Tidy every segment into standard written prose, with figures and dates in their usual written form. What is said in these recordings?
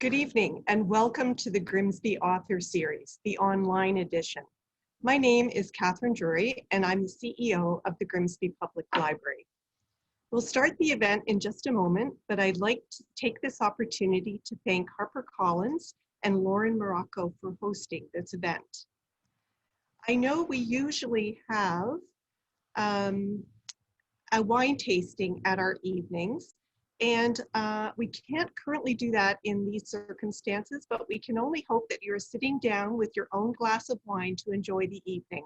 Good evening and welcome to the Grimsby Author Series, the online edition. My name is Catherine Drury and I'm the CEO of the Grimsby Public Library. We'll start the event in just a moment, but I'd like to take this opportunity to thank HarperCollins and Lauren Morocco for hosting this event. I know we usually have a wine tasting at our evenings, and we can't currently do that in these circumstances, but we can only hope that you're sitting down with your own glass of wine to enjoy the evening.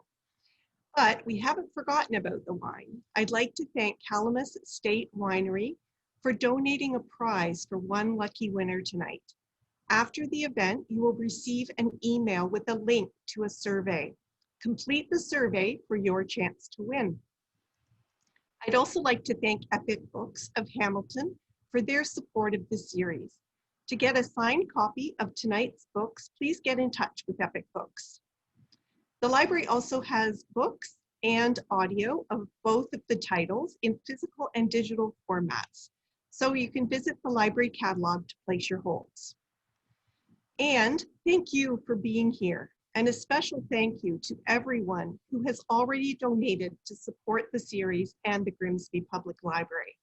But we haven't forgotten about the wine. I'd like to thank Calamus State Winery for donating a prize for one lucky winner tonight. After the event, you will receive an email with a link to a survey. Complete the survey for your chance to win. I'd also like to thank Epic Books of Hamilton for their support of this series. To get a signed copy of tonight's books, please get in touch with Epic Books. The library also has books and audio of both of the titles in physical and digital formats, so you can visit the library catalog to place your holds. And thank you for being here, and a special thank you to everyone who has already donated to support the series and the Grimsby Public Library.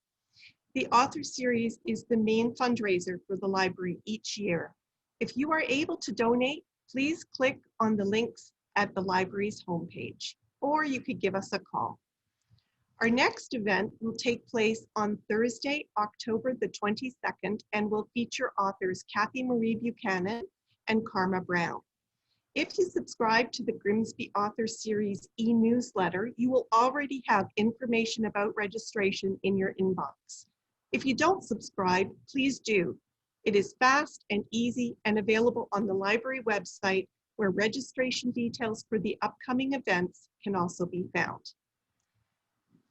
The Author Series is the main fundraiser for the library each year. If you are able to donate, please click on the links at the library's homepage, or you could give us a call. Our next event will take place on Thursday, October the 22nd, and will feature authors Kathy Marie Buchanan and Karma Brown. If you subscribe to the Grimsby Author Series e-newsletter, you will already have information about registration in your inbox. If you don't subscribe, please do. It is fast and easy and available on the library website, where registration details for the upcoming events can also be found.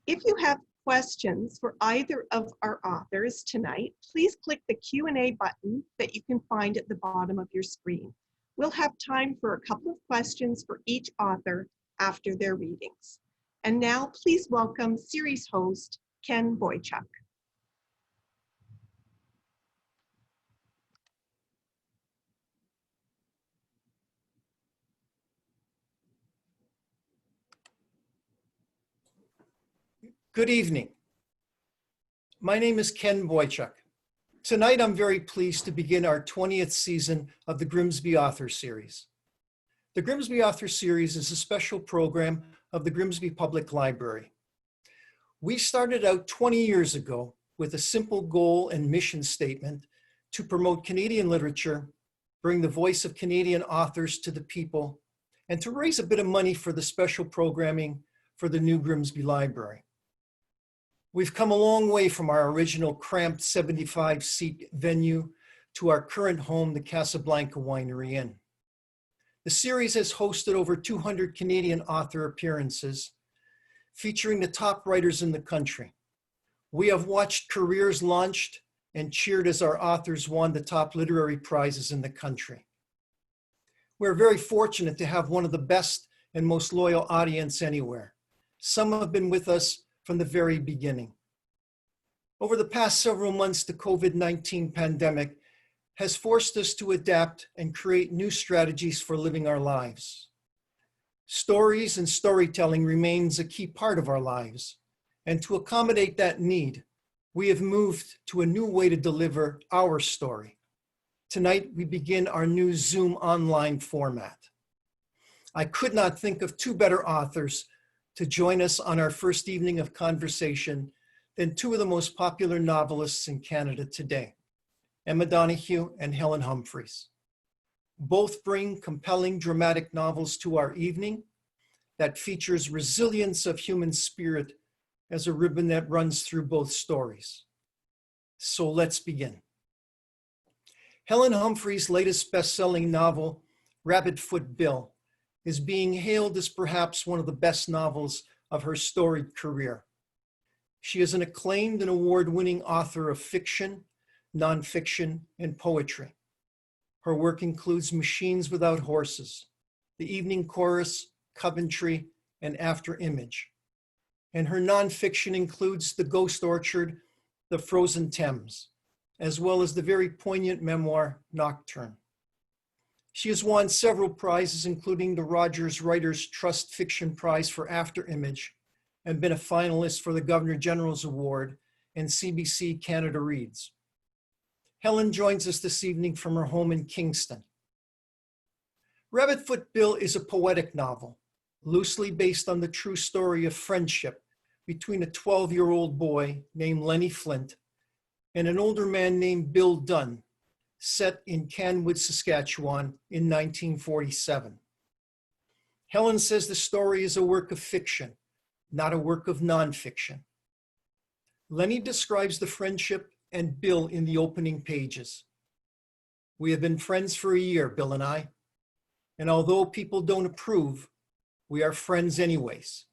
If you have questions for either of our authors tonight, please click the Q&A button that you can find at the bottom of your screen. We'll have time for a couple of questions for each author after their readings. And now please welcome series host, Ken Boychuk. Good evening. My name is Ken Boychuk. Tonight, I'm very pleased to begin our 20th season of the Grimsby Author Series. The Grimsby Author Series is a special program of the Grimsby Public Library. We started out 20 years ago with a simple goal and mission statement to promote Canadian literature, bring the voice of Canadian authors to the people, and to raise a bit of money for the special programming for the new Grimsby Library. We've come a long way from our original cramped 75-seat venue to our current home, the Casablanca Winery Inn. The series has hosted over 200 Canadian author appearances, featuring the top writers in the country. We have watched careers launched and cheered as our authors won the top literary prizes in the country. We're very fortunate to have one of the best and most loyal audience anywhere. Some have been with us from the very beginning. Over the past several months, the COVID-19 pandemic has forced us to adapt and create new strategies for living our lives. Stories and storytelling remains a key part of our lives, and to accommodate that need, we have moved to a new way to deliver our story. Tonight, we begin our new Zoom online format. I could not think of two better authors to join us on our first evening of conversation than two of the most popular novelists in Canada today, Emma Donahue and Helen Humphreys. Both bring compelling dramatic novels to our evening that features resilience of human spirit as a ribbon that runs through both stories. So let's begin. Helen Humphrey's latest best-selling novel, Rabbitfoot Bill, is being hailed as perhaps one of the best novels of her storied career. She is an acclaimed and award-winning author of fiction, nonfiction, and poetry. Her work includes Machines Without Horses, The Evening Chorus, Coventry, and After Image. And her nonfiction includes The Ghost Orchard, The Frozen Thames, as well as the very poignant memoir, Nocturne. She has won several prizes, including the Rogers Writers Trust Fiction Prize for After Image, and been a finalist for the Governor General's Award and CBC Canada Reads. Helen joins us this evening from her home in Kingston. Rabbitfoot Bill is a poetic novel, loosely based on the true story of friendship between a 12-year-old boy named Lenny Flint and an older man named Bill Dunn, set in Canwood, Saskatchewan in 1947. Helen says the story is a work of fiction, not a work of nonfiction. Lenny describes the friendship and Bill in the opening pages. We have been friends for a year, Bill and I, and although people don't approve, we are friends anyways.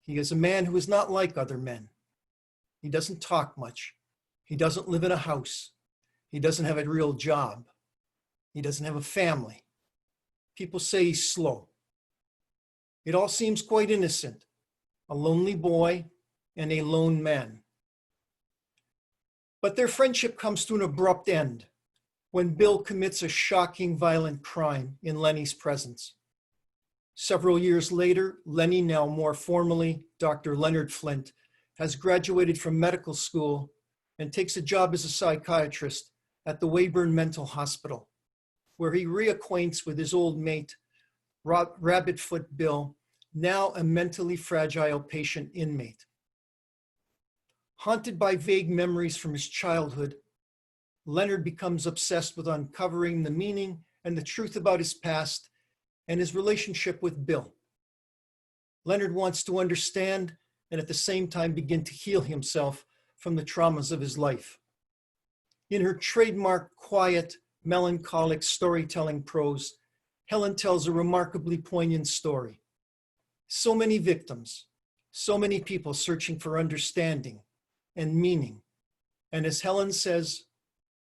He is a man who is not like other men. He doesn't talk much. He doesn't live in a house. He doesn't have a real job. He doesn't have a family. People say he's slow. It all seems quite innocent. A lonely boy and a lone man. But their friendship comes to an abrupt end when Bill commits a shocking, violent crime in Lenny's presence. Several years later, Lenny, now more formally Dr. Leonard Flint, has graduated from medical school and takes a job as a psychiatrist at the Weyburn Mental Hospital, where he reacquaints with his old mate, Rabbitfoot Bill, now a mentally fragile patient inmate. Haunted by vague memories from his childhood, Leonard becomes obsessed with uncovering the meaning and the truth about his past and his relationship with Bill. Leonard wants to understand and at the same time begin to heal himself from the traumas of his life. In her trademark, quiet, melancholic storytelling prose, Helen tells a remarkably poignant story. So many victims, so many people searching for understanding and meaning. And as Helen says,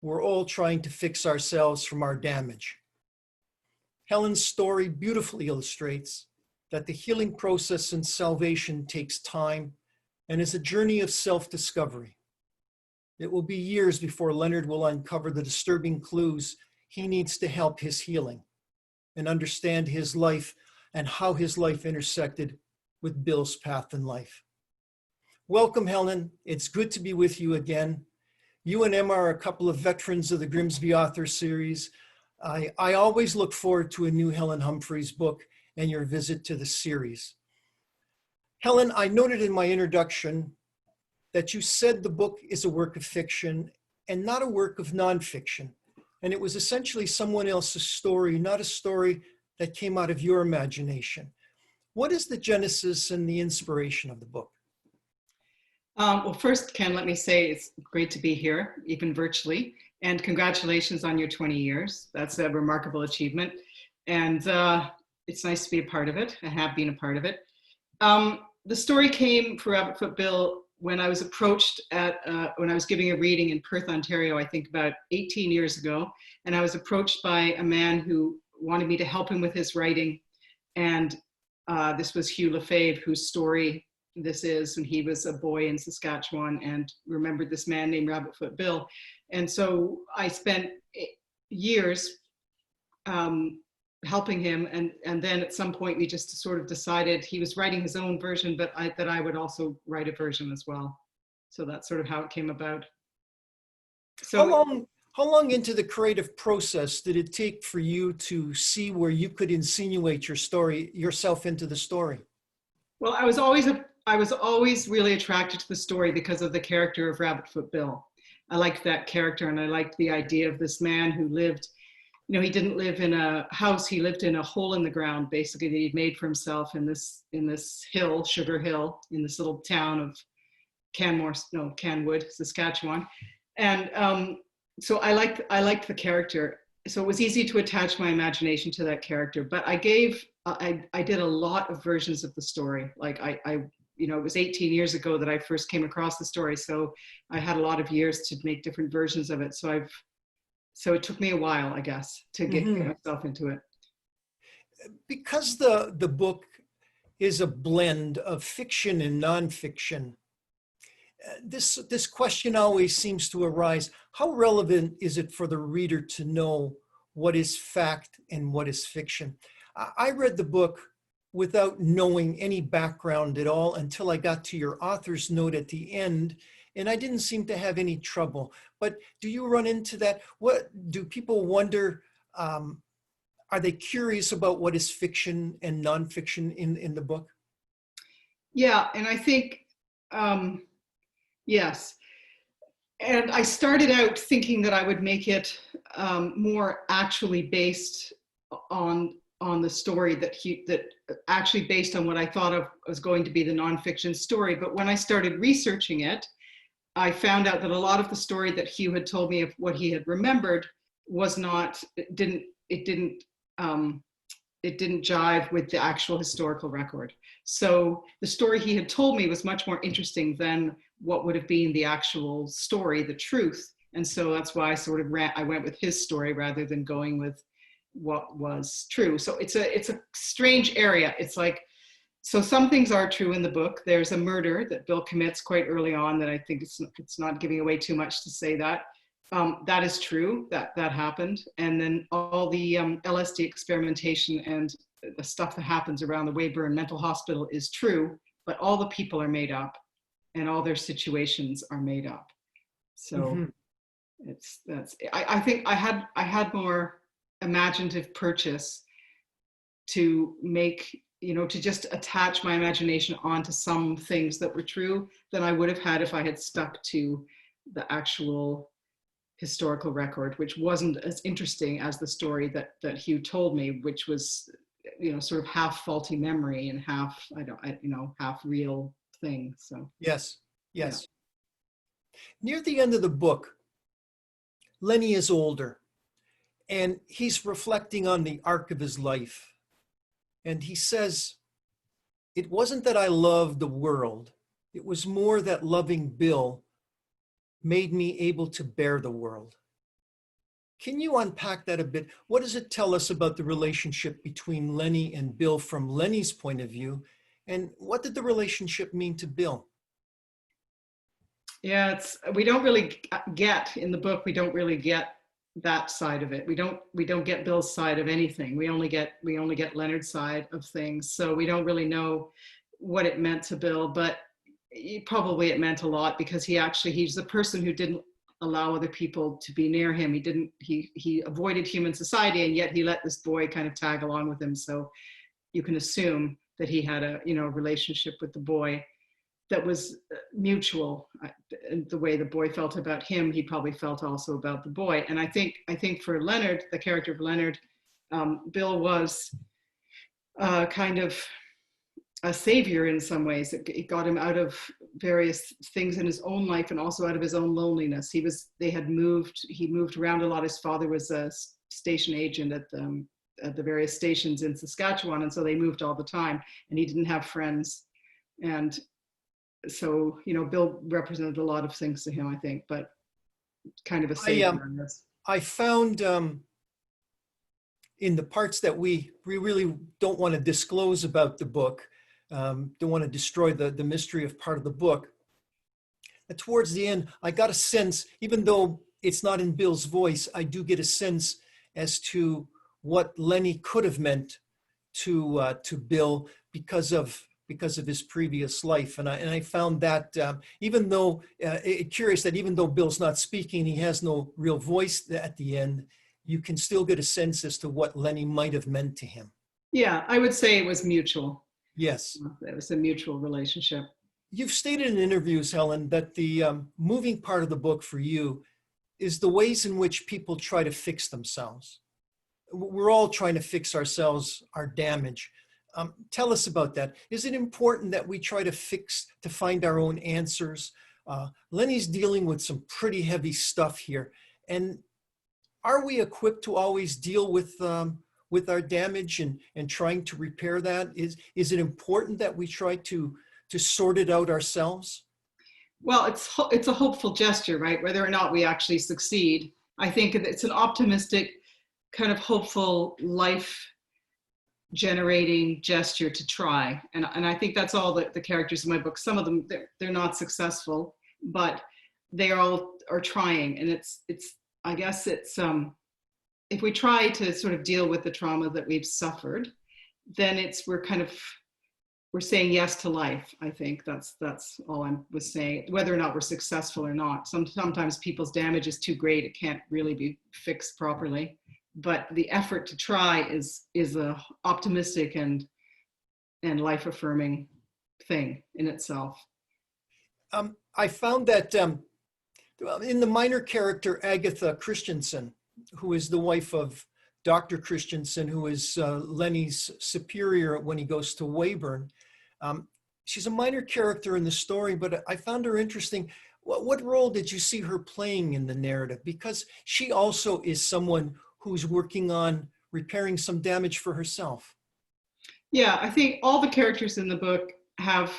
we're all trying to fix ourselves from our damage. Helen's story beautifully illustrates that the healing process in salvation takes time and is a journey of self-discovery. It will be years before Leonard will uncover the disturbing clues he needs to help his healing and understand his life and how his life intersected with Bill's path in life. Welcome, Helen. It's good to be with you again. You and Emma are a couple of veterans of the Grimsby Author Series. I always look forward to a new Helen Humphreys book and your visit to the series. Helen, I noted in my introduction that you said the book is a work of fiction and not a work of nonfiction. And it was essentially someone else's story, not a story that came out of your imagination. What is the genesis and the inspiration of the book? Well, first, Ken, let me say it's great to be here, even virtually, and congratulations on your 20 years. That's a remarkable achievement, and it's nice to be a part of it. I have been a part of it. The story came for Rabbitfoot Bill when I was approached when I was giving a reading in Perth, Ontario, I think about 18 years ago, and I was approached by a man who wanted me to help him with his writing, and this was Hugh Lefebvre, whose story this is, and he was a boy in Saskatchewan and remembered this man named Rabbitfoot Bill. And so I spent years helping him, and then at some point we just sort of decided he was writing his own version, but that I would also write a version as well. So that's sort of how it came about. So how long into the creative process did it take for you to see where you could insinuate yourself into the story? Well, I was always really attracted to the story because of the character of Rabbitfoot Bill. I liked that character, and I liked the idea of this man who lived, you know, he didn't live in a house, he lived in a hole in the ground, basically, that he'd made for himself in this hill, Sugar Hill, in this little town of Canwood, Saskatchewan. And so I liked the character. So it was easy to attach my imagination to that character, but I did a lot of versions of the story. Like you know, it was 18 years ago that I first came across the story. So I had a lot of years to make different versions of it. So it took me a while, I guess, to get myself into it. Because the book is a blend of fiction and nonfiction, This question always seems to arise. How relevant is it for the reader to know what is fact and what is fiction? I read the book without knowing any background at all until I got to your author's note at the end, and I didn't seem to have any trouble. But do you run into that? What do people wonder? Are they curious about what is fiction and nonfiction in the book? Yeah, and I think, yes. And I started out thinking that I would make it more actually based on the story that actually based on what I thought of was going to be the nonfiction story. But when I started researching it, I found out that a lot of the story that Hugh had told me of what he had remembered was not, it didn't jive with the actual historical record. So the story he had told me was much more interesting than what would have been the actual story, the truth. And so that's why I went with his story rather than going with what was true. So it's a strange area. It's like, so some things are true in the book. There's a murder that Bill commits quite early on that I think it's not giving away too much to say that. That is true, that happened. And then all the LSD experimentation and the stuff that happens around the Weyburn Mental Hospital is true, but all the people are made up and all their situations are made up. So I think I had more imaginative purchase to make, to just attach my imagination onto some things that were true than I would have had if I had stuck to the actual historical record, which wasn't as interesting as the story that Hugh told me, which was, sort of half faulty memory and half, half real thing. So Yes. Yeah. Near the end of the book, Lenny is older and he's reflecting on the arc of his life. And he says, "It wasn't that I loved the world. It was more that loving Bill made me able to bear the world." Can you unpack that a bit? What does it tell us about the relationship between Lenny and Bill from Lenny's point of view? And what did the relationship mean to Bill? Yeah, we don't really get in the book. We don't really get that side of it. We don't get Bill's side of anything. We only get Leonard's side of things. So we don't really know what it meant to Bill, but probably it meant a lot because he's the person who didn't allow other people to be near him. He avoided human society, and yet he let this boy kind of tag along with him. So you can assume that he had a relationship with the boy that was mutual. The way the boy felt about him, he probably felt also about the boy. And I think for Leonard, the character of Leonard, Bill was kind of a savior in some ways. It got him out of various things in his own life and also out of his own loneliness. He moved around a lot. His father was a station agent at the various stations in Saskatchewan, and so they moved all the time, and he didn't have friends. And so, Bill represented a lot of things to him, I think, but kind of a savior on this. I found in the parts that we really don't want to disclose about the book, don't want to destroy the mystery of part of the book. And towards the end, I got a sense, even though it's not in Bill's voice, I do get a sense as to what Lenny could have meant to Bill because of his previous life. And I found that even though, curious that even though Bill's not speaking, he has no real voice at the end, you can still get a sense as to what Lenny might have meant to him. Yeah, I would say it was mutual. Yes. It was a mutual relationship. You've stated in interviews, Helen, that the moving part of the book for you is the ways in which people try to fix themselves. We're all trying to fix ourselves, our damage. Tell us about that. Is it important that we try to find our own answers? Lenny's dealing with some pretty heavy stuff here. And are we equipped to always deal with our damage and trying to repair that? Is it important that we try to sort it out ourselves? Well, it's a hopeful gesture, right? Whether or not we actually succeed. I think it's an optimistic, kind of hopeful, life generating gesture to try. And I think that's all the characters in my book. Some of them, they're not successful. but they all are trying. And I guess it's, if we try to sort of deal with the trauma that we've suffered, then we're saying yes to life. I think that's all I was saying, whether or not we're successful or not. Sometimes people's damage is too great. It can't really be fixed properly, but the effort to try is a optimistic and life affirming thing in itself. I found that in the minor character, Agatha Christensen, who is the wife of Dr. Christensen, who is Lenny's superior when he goes to Weyburn. She's a minor character in the story, but I found her interesting. What role did you see her playing in the narrative? Because she also is someone who's working on repairing some damage for herself. Yeah, I think all the characters in the book have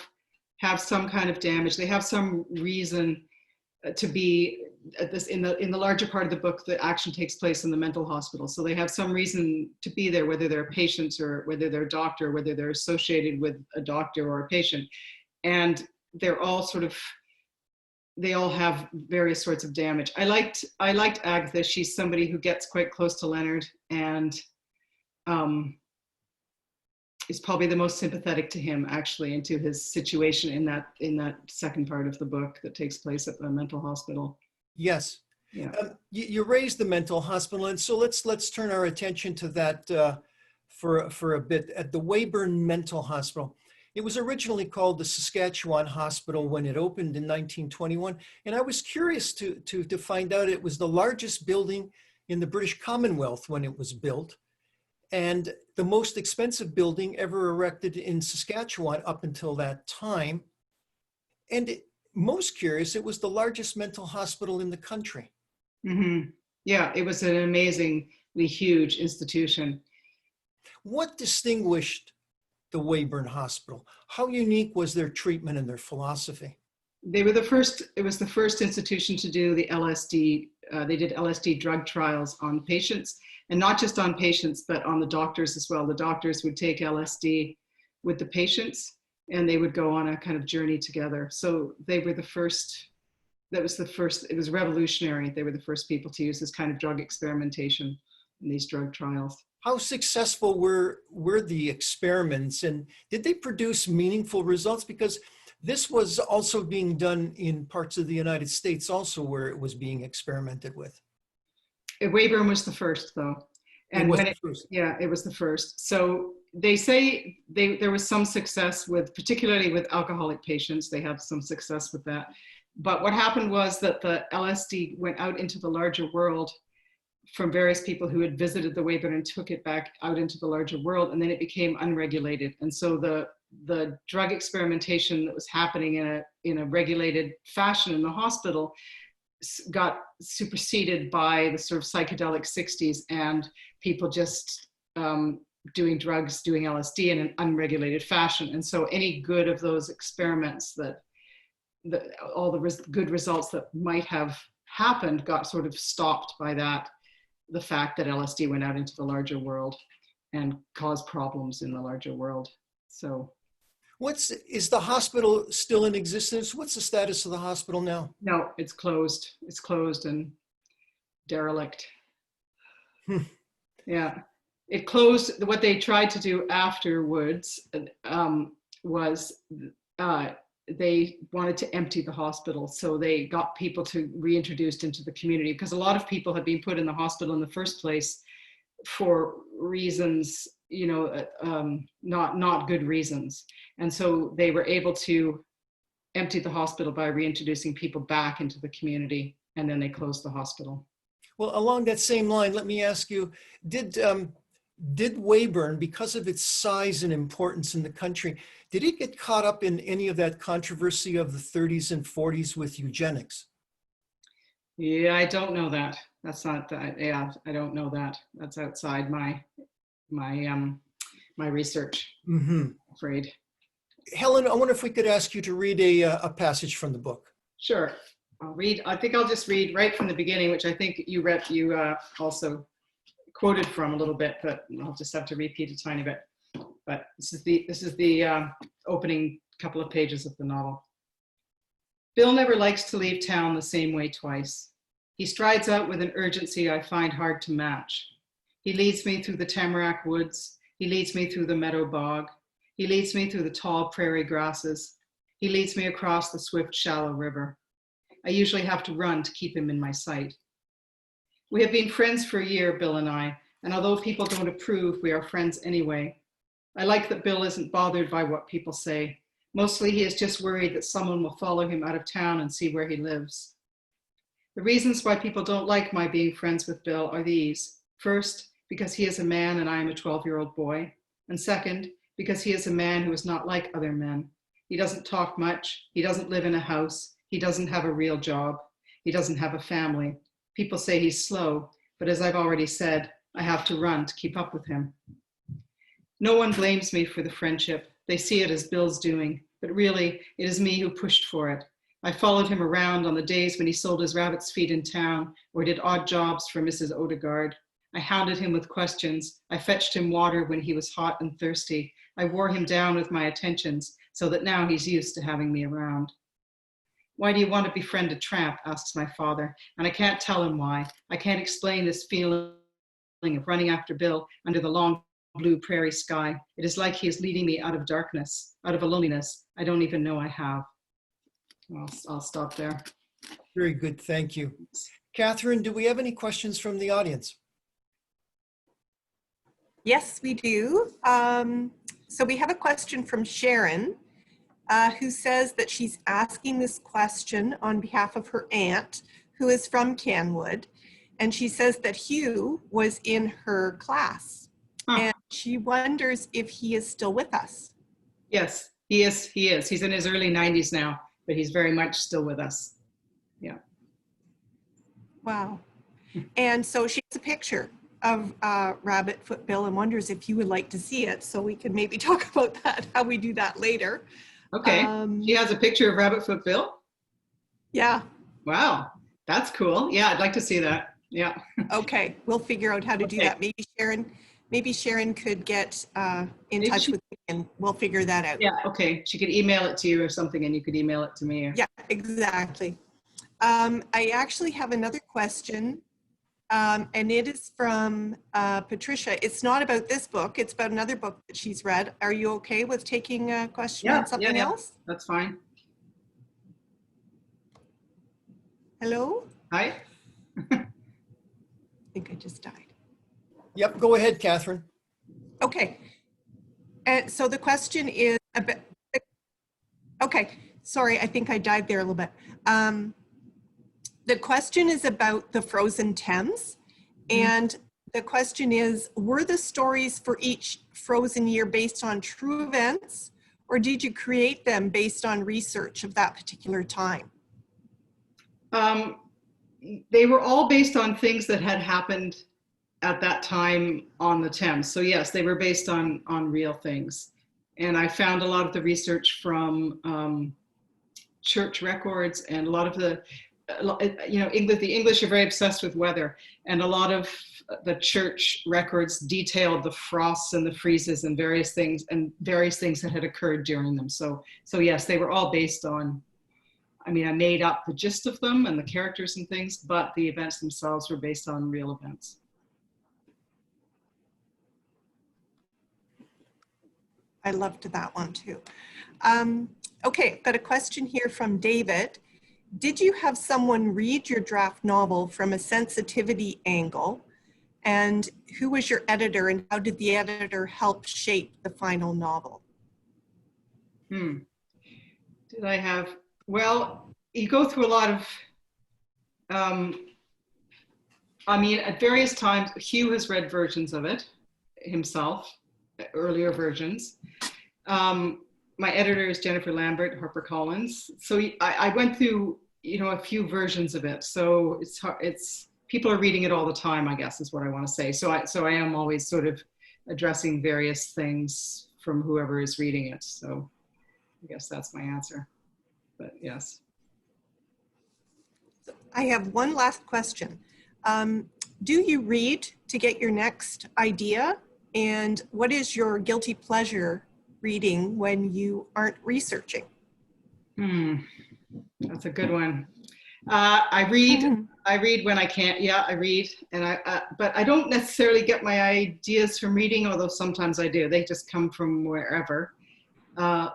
some kind of damage. They have some reason to be at this. In the larger part of the book, the action takes place in the mental hospital, so they have some reason to be there, whether they're patients or whether they're a doctor, whether they're associated with a doctor or a patient, and they're all they all have various sorts of damage. I liked Agatha. She's somebody who gets quite close to Leonard and is probably the most sympathetic to him, actually, and to his situation in that second part of the book that takes place at the mental hospital. Yes. Yeah. You raised the mental hospital, and so let's turn our attention to that for a bit. At the Weyburn Mental Hospital, it was originally called the Saskatchewan Hospital when it opened in 1921, and I was curious to find out it was the largest building in the British Commonwealth when it was built, and the most expensive building ever erected in Saskatchewan up until that time. And most curious, it was the largest mental hospital in the country. Mm-hmm. Yeah, it was an amazingly huge institution. What distinguished the Weyburn Hospital? How unique was their treatment and their philosophy? They were it was the first institution to do the LSD. They did LSD drug trials on patients, and not just on patients, but on the doctors as well. The doctors would take LSD with the patients, and they would go on a kind of journey together. So they were the first, it was revolutionary. They were the first people to use this kind of drug experimentation in these drug trials. How successful were the experiments, and did they produce meaningful results? Because this was also being done in parts of the United States also where it was being experimented with. Weyburn was the first, though. And yeah, it was the first. So they say there was some success particularly with alcoholic patients. They had some success with that. But what happened was that the LSD went out into the larger world from various people who had visited the Weyburn and took it back out into the larger world, and then it became unregulated. And so the drug experimentation that was happening in a regulated fashion in the hospital got superseded by the sort of psychedelic 60s and people just doing drugs, doing LSD in an unregulated fashion. And so any good of those experiments all the good results that might have happened got sort of stopped by the fact that LSD went out into the larger world and caused problems in the larger world. So is the hospital still in existence? What's the status of the hospital now? No, it's closed. It's closed and derelict. Yeah, it closed. What they tried to do afterwards was they wanted to empty the hospital. So they got people to reintroduced into the community, because a lot of people had been put in the hospital in the first place for reasons, not good reasons. And so they were able to empty the hospital by reintroducing people back into the community, and then they closed the hospital. Well, along that same line, let me ask you, did Weyburn, because of its size and importance in the country, did it get caught up in any of that controversy of the 30s and 40s with eugenics? Yeah, I don't know that. That's not that. Yeah, I don't know that. That's outside my research. Mm-hmm. I'm afraid. Helen, I wonder if we could ask you to read a passage from the book. Sure. I think I'll just read right from the beginning, which I think you also quoted from a little bit, but I'll just have to repeat a tiny bit. But this is the opening couple of pages of the novel. Bill never likes to leave town the same way twice. He strides out with an urgency I find hard to match. He leads me through the tamarack woods. He leads me through the meadow bog. He leads me through the tall prairie grasses. He leads me across the swift, shallow river. I usually have to run to keep him in my sight. We have been friends for a year, Bill and I, and although people don't approve, we are friends anyway. I like that Bill isn't bothered by what people say. Mostly he is just worried that someone will follow him out of town and see where he lives. The reasons why people don't like my being friends with Bill are these. First, because he is a man and I am a 12-year-old boy. And second, because he is a man who is not like other men. He doesn't talk much. He doesn't live in a house. He doesn't have a real job. He doesn't have a family. People say he's slow, but as I've already said, I have to run to keep up with him. No one blames me for the friendship. They see it as Bill's doing, but really it is me who pushed for it. I followed him around on the days when he sold his rabbit's feet in town or did odd jobs for Mrs. Odegaard. I hounded him with questions. I fetched him water when he was hot and thirsty. I wore him down with my attentions so that now he's used to having me around. Why do you want to befriend a tramp? Asks my father, and I can't tell him why. I can't explain this feeling of running after Bill under the long blue prairie sky. It is like he is leading me out of darkness, out of a loneliness I don't even know I have. I'll stop there. Very good, thank you. Catherine, do we have any questions from the audience? Yes, we do. So we have a question from Sharon, who says that she's asking this question on behalf of her aunt, who is from Canwood. And she says that Hugh was in her class. And she wonders if he is still with us. Yes, he is. He is. He's in his early 90s now, but he's very much still with us. Yeah. Wow. And so she has a picture of Rabbitfoot Bill and wonders if you would like to see it, so we can maybe talk about that, how we do that later. Okay. She has a picture of Rabbitfoot Bill? Yeah. Wow. That's cool. Yeah, I'd like to see that. Yeah. Okay. We'll figure out how to do that. Maybe Sharon could get in touch with me and we'll figure that out. Yeah. Okay. She could email it to you or something and you could email it to me. Yeah, exactly. I actually have another question. And it is from Patricia. It's not about this book. It's about another book that she's read. Are you okay with taking a question on something else? That's fine. Hello? Hi. I think I just died. Yep, go ahead, Catherine. Okay. And so the question is about, okay, sorry, I think I died there a little bit. The question is about the frozen Thames. And the question is, were the stories for each frozen year based on true events, or did you create them based on research of that particular time? They were all based on things that had happened at that time on the Thames. So yes, they were based on real things. And I found a lot of the research from church records, and a lot of the, the English are very obsessed with weather, and a lot of the church records detailed the frosts and the freezes and various things that had occurred during them. So yes, they were all based on, I made up the gist of them and the characters and things, but the events themselves were based on real events. I loved that one too. Okay, got a question here from David. Did you have someone read your draft novel from a sensitivity angle? And who was your editor, and how did the editor help shape the final novel? Did I have, well, you go through a lot of, at various times, Hugh has read versions of it himself, earlier versions. My editor is Jennifer Lambert, HarperCollins. So I went through, a few versions of it. So it's people are reading it all the time, I guess, is what I want to say. So I am always sort of addressing various things from whoever is reading it. So I guess that's my answer, but yes. I have one last question. Do you read to get your next idea? And what is your guilty pleasure reading when you aren't researching? That's That's a good one. I read when I can. Yeah, I read, and but I don't necessarily get my ideas from reading, although sometimes I do. They just come from wherever.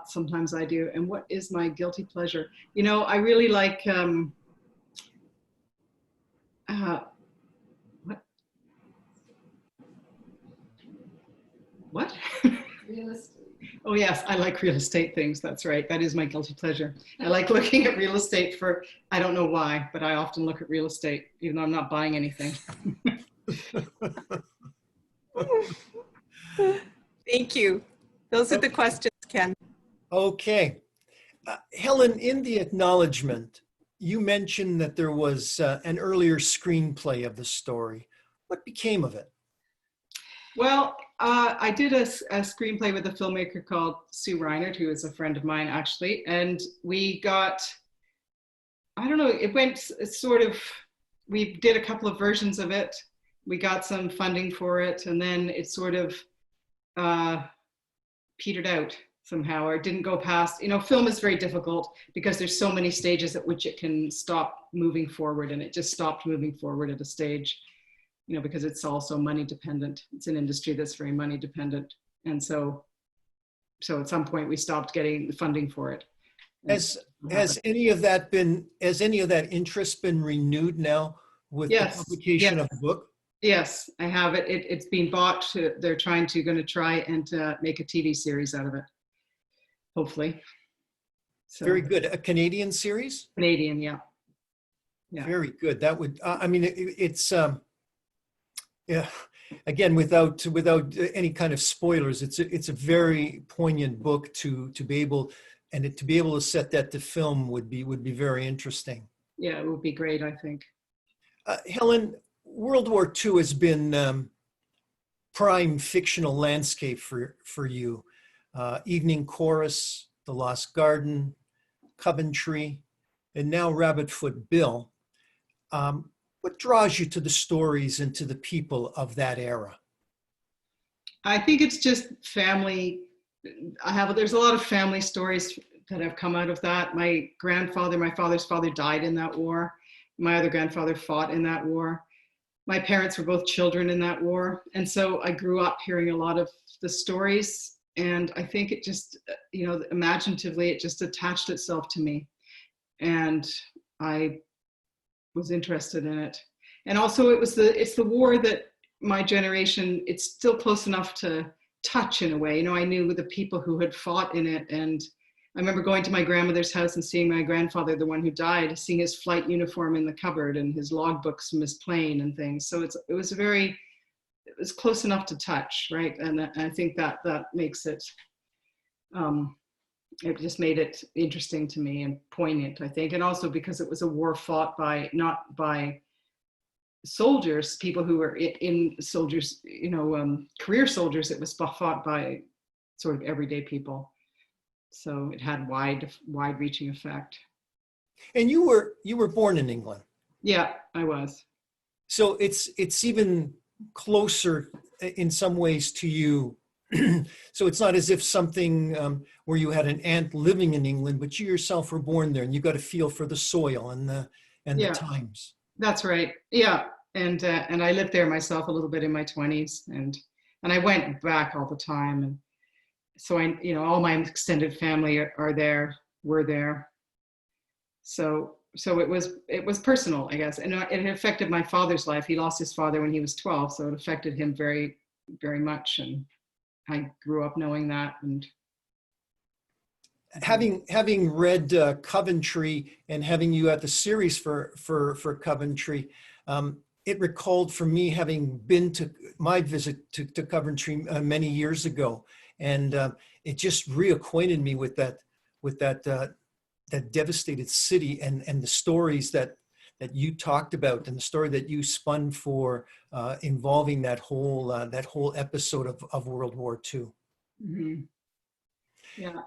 Sometimes I do. And what is my guilty pleasure? You know, I really like, what? What? Real estate. Oh yes, I like real estate things. That's right. That is my guilty pleasure. I like looking at real estate for, I don't know why, but I often look at real estate, even though I'm not buying anything. Thank you. Those are the questions, Ken. Okay. Helen, in the acknowledgement, you mentioned that there was an earlier screenplay of the story. What became of it? Well, I did a screenplay with a filmmaker called Sue Reinert, who is a friend of mine, actually. And we got, I don't know, it went sort of, we did a couple of versions of it. We got some funding for it, and then it sort of petered out somehow, or it didn't go past. You know, film is very difficult because there's so many stages at which it can stop moving forward, and it just stopped moving forward at a stage, you know, because it's also money dependent. It's an industry that's very money dependent. And so at some point we stopped getting the funding for it. Has any of that interest been renewed now with the publication of the book? Yes, I have it. It's been bought. They're going to try and make a TV series out of it, hopefully. So, very good. A Canadian series? Canadian, yeah. Yeah. Very good. That would, I mean, it's, yeah, again, without any kind of spoilers, it's a very poignant book to be able, and to be able to set that to film would be very interesting. Yeah, it would be great, I think. Helen, World War II has been prime fictional landscape for you. Evening Chorus, The Lost Garden, Coventry, and now Rabbitfoot Bill. What draws you to the stories and to the people of that era? I think it's just family. There's a lot of family stories that have come out of that. My father's father died in that war. My other grandfather fought in that war. My parents were both children in that war. And so I grew up hearing a lot of the stories. And I think it just, you know, imaginatively, it just attached itself to me. And I was interested in it. And also it's the war that my generation, it's still close enough to touch in a way. You know, I knew the people who had fought in it. And I remember going to my grandmother's house and seeing my grandfather, the one who died, seeing his flight uniform in the cupboard and his logbooks from his plane and things. So it was close enough to touch, right? And I think that makes it, it just made it interesting to me and poignant, I think. And also because it was a war fought not by soldiers, people who were in soldiers, you know, career soldiers. It was fought by sort of everyday people. So it had wide-reaching effect. And you were born in England. Yeah, I was. So it's even closer in some ways to you. So it's not as if something where you had an aunt living in England, but you yourself were born there, and you got a feel for the soil and the times. That's right. Yeah, and I lived there myself a little bit in my 20s, and I went back all the time, and so all my extended family were there. So it was personal, I guess, and it affected my father's life. He lost his father when he was 12, so it affected him very, very much, and I grew up knowing that. And having read Coventry and having you at the series for Coventry, it recalled for me having been to my visit to Coventry many years ago, and it just reacquainted me with that devastated city and the stories that you talked about, and the story that you spun for involving that whole episode of World War II. Mm-hmm. Yeah.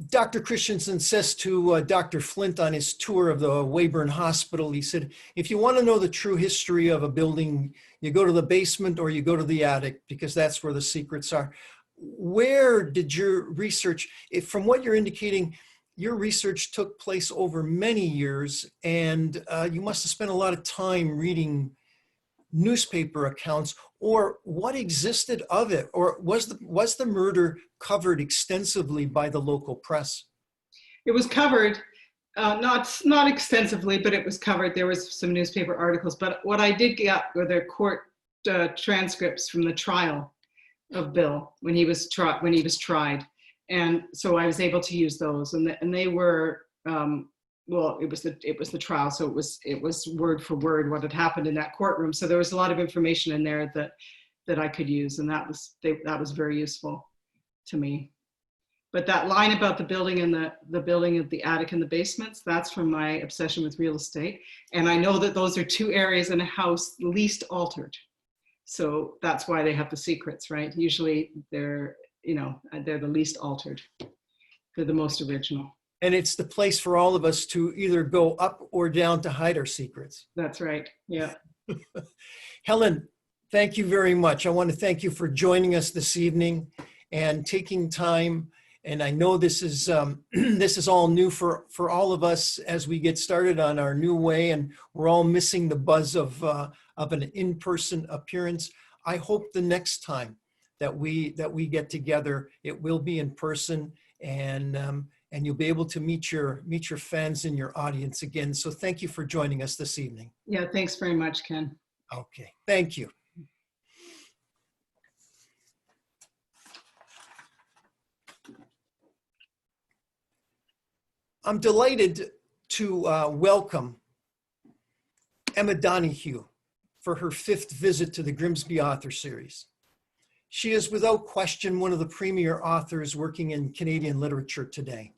Dr. Christensen says to Dr. Flint on his tour of the Weyburn Hospital, he said, if you want to know the true history of a building, you go to the basement or you go to the attic, because that's where the secrets are. where did your research, from what you're indicating, your research took place over many years, and you must have spent a lot of time reading newspaper accounts, or what existed of it, or was the murder covered extensively by the local press? It was covered, not extensively, but it was covered. There was some newspaper articles, but what I did get were the court transcripts from the trial of Bill when he was tried, and so I was able to use those, and they were well, it was the trial, so it was word for word what had happened in that courtroom. So there was a lot of information in there that I could use, and that was very useful to me. But that line about the building and the building of the attic and the basements, that's from my obsession with real estate, and I know that those are two areas in a house least altered. So that's why they have the secrets, right? Usually they're the least altered. They're the most original. And it's the place for all of us to either go up or down to hide our secrets. That's right, yeah. Helen, thank you very much. I want to thank you for joining us this evening and taking time. And I know this is this is all new for all of us as we get started on our new way, and we're all missing the buzz of an in-person appearance. I hope the next time that we get together, it will be in person, and you'll be able to meet your fans and your audience again. So thank you for joining us this evening. Yeah, thanks very much, Ken. Okay, thank you. I'm delighted to welcome Emma Donahue for her 5th visit to the Grimsby Author Series. She is without question one of the premier authors working in Canadian literature today.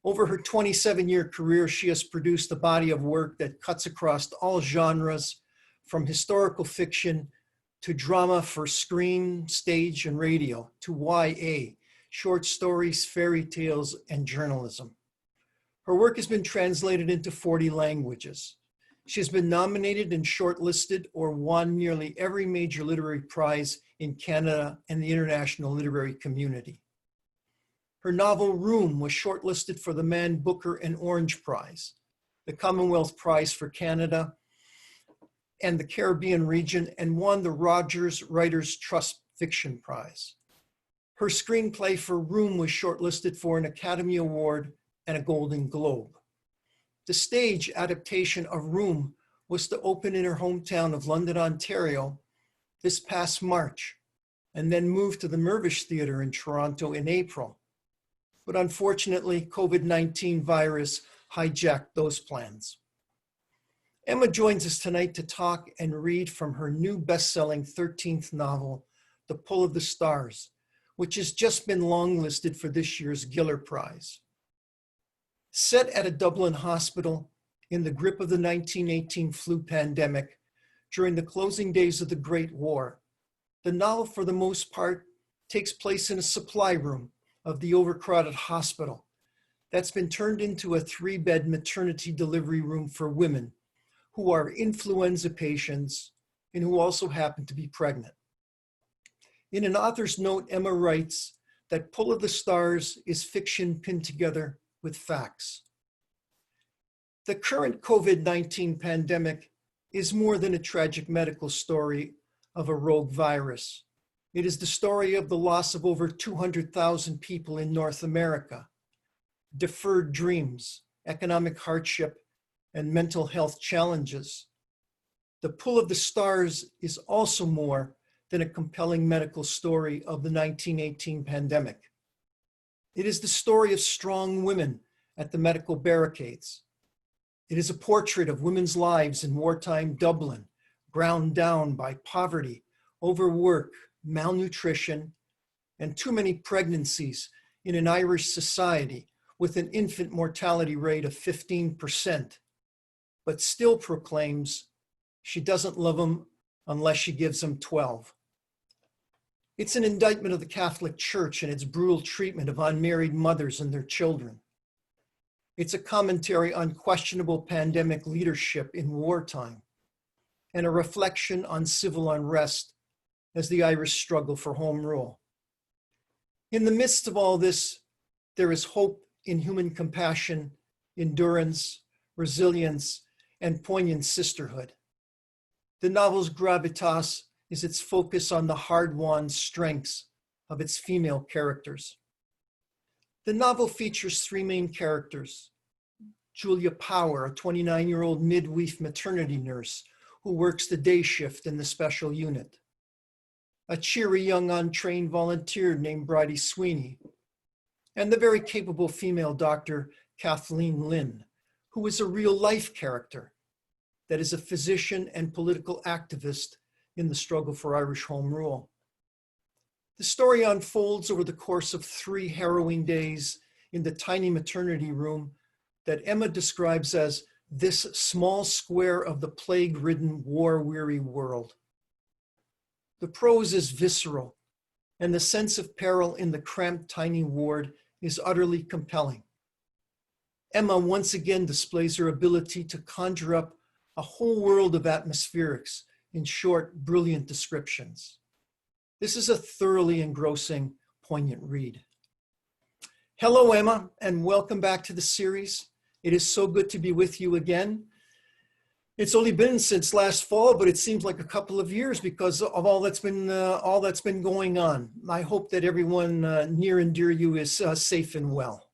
Over her 27-year career, she has produced a body of work that cuts across all genres, from historical fiction to drama for screen, stage, and radio, to YA, short stories, fairy tales, and journalism. Her work has been translated into 40 languages. She has been nominated and shortlisted or won nearly every major literary prize in Canada and the international literary community. Her novel Room was shortlisted for the Man Booker and Orange Prize, the Commonwealth Prize for Canada and the Caribbean region, and won the Rogers Writers Trust Fiction Prize. Her screenplay for Room was shortlisted for an Academy Award and a Golden Globe. The stage adaptation of Room was to open in her hometown of London, Ontario this past March, and then move to the Mirvish Theatre in Toronto in April. But unfortunately, COVID-19 virus hijacked those plans. Emma joins us tonight to talk and read from her new best-selling 13th novel, The Pull of the Stars, which has just been longlisted for this year's Giller Prize. Set at a Dublin hospital in the grip of the 1918 flu pandemic during the closing days of the Great War, the novel, for the most part, takes place in a supply room of the overcrowded hospital that's been turned into a 3-bed maternity delivery room for women who are influenza patients and who also happen to be pregnant. In an author's note, Emma writes that Pull of the Stars is fiction pinned together with facts. The current COVID-19 pandemic is more than a tragic medical story of a rogue virus. It is the story of the loss of over 200,000 people in North America, deferred dreams, economic hardship, and mental health challenges. The Pull of the Stars is also more than a compelling medical story of the 1918 pandemic. It is the story of strong women at the medical barricades. It is a portrait of women's lives in wartime Dublin, ground down by poverty, overwork, malnutrition, and too many pregnancies in an Irish society with an infant mortality rate of 15%, but still proclaims she doesn't love them unless she gives them 12. It's an indictment of the Catholic Church and its brutal treatment of unmarried mothers and their children. It's a commentary on questionable pandemic leadership in wartime and a reflection on civil unrest as the Irish struggle for home rule. In the midst of all this, there is hope in human compassion, endurance, resilience, and poignant sisterhood. The novel's gravitas is its focus on the hard-won strengths of its female characters. The novel features three main characters: Julia Power, a 29-year-old midwife maternity nurse who works the day shift in the special unit; a cheery young untrained volunteer named Bridie Sweeney; and the very capable female doctor, Kathleen Lynn, who is a real-life character that is a physician and political activist in the struggle for Irish Home Rule. The story unfolds over the course of 3 harrowing days in the tiny maternity room that Emma describes as this small square of the plague-ridden, war-weary world. The prose is visceral, and the sense of peril in the cramped, tiny ward is utterly compelling. Emma once again displays her ability to conjure up a whole world of atmospherics in short, brilliant descriptions. This is a thoroughly engrossing, poignant read. Hello, Emma, and welcome back to the series. It is so good to be with you again. It's only been since last fall, but it seems like a couple of years because of all that's been going on. I hope that everyone near and dear you is safe and well.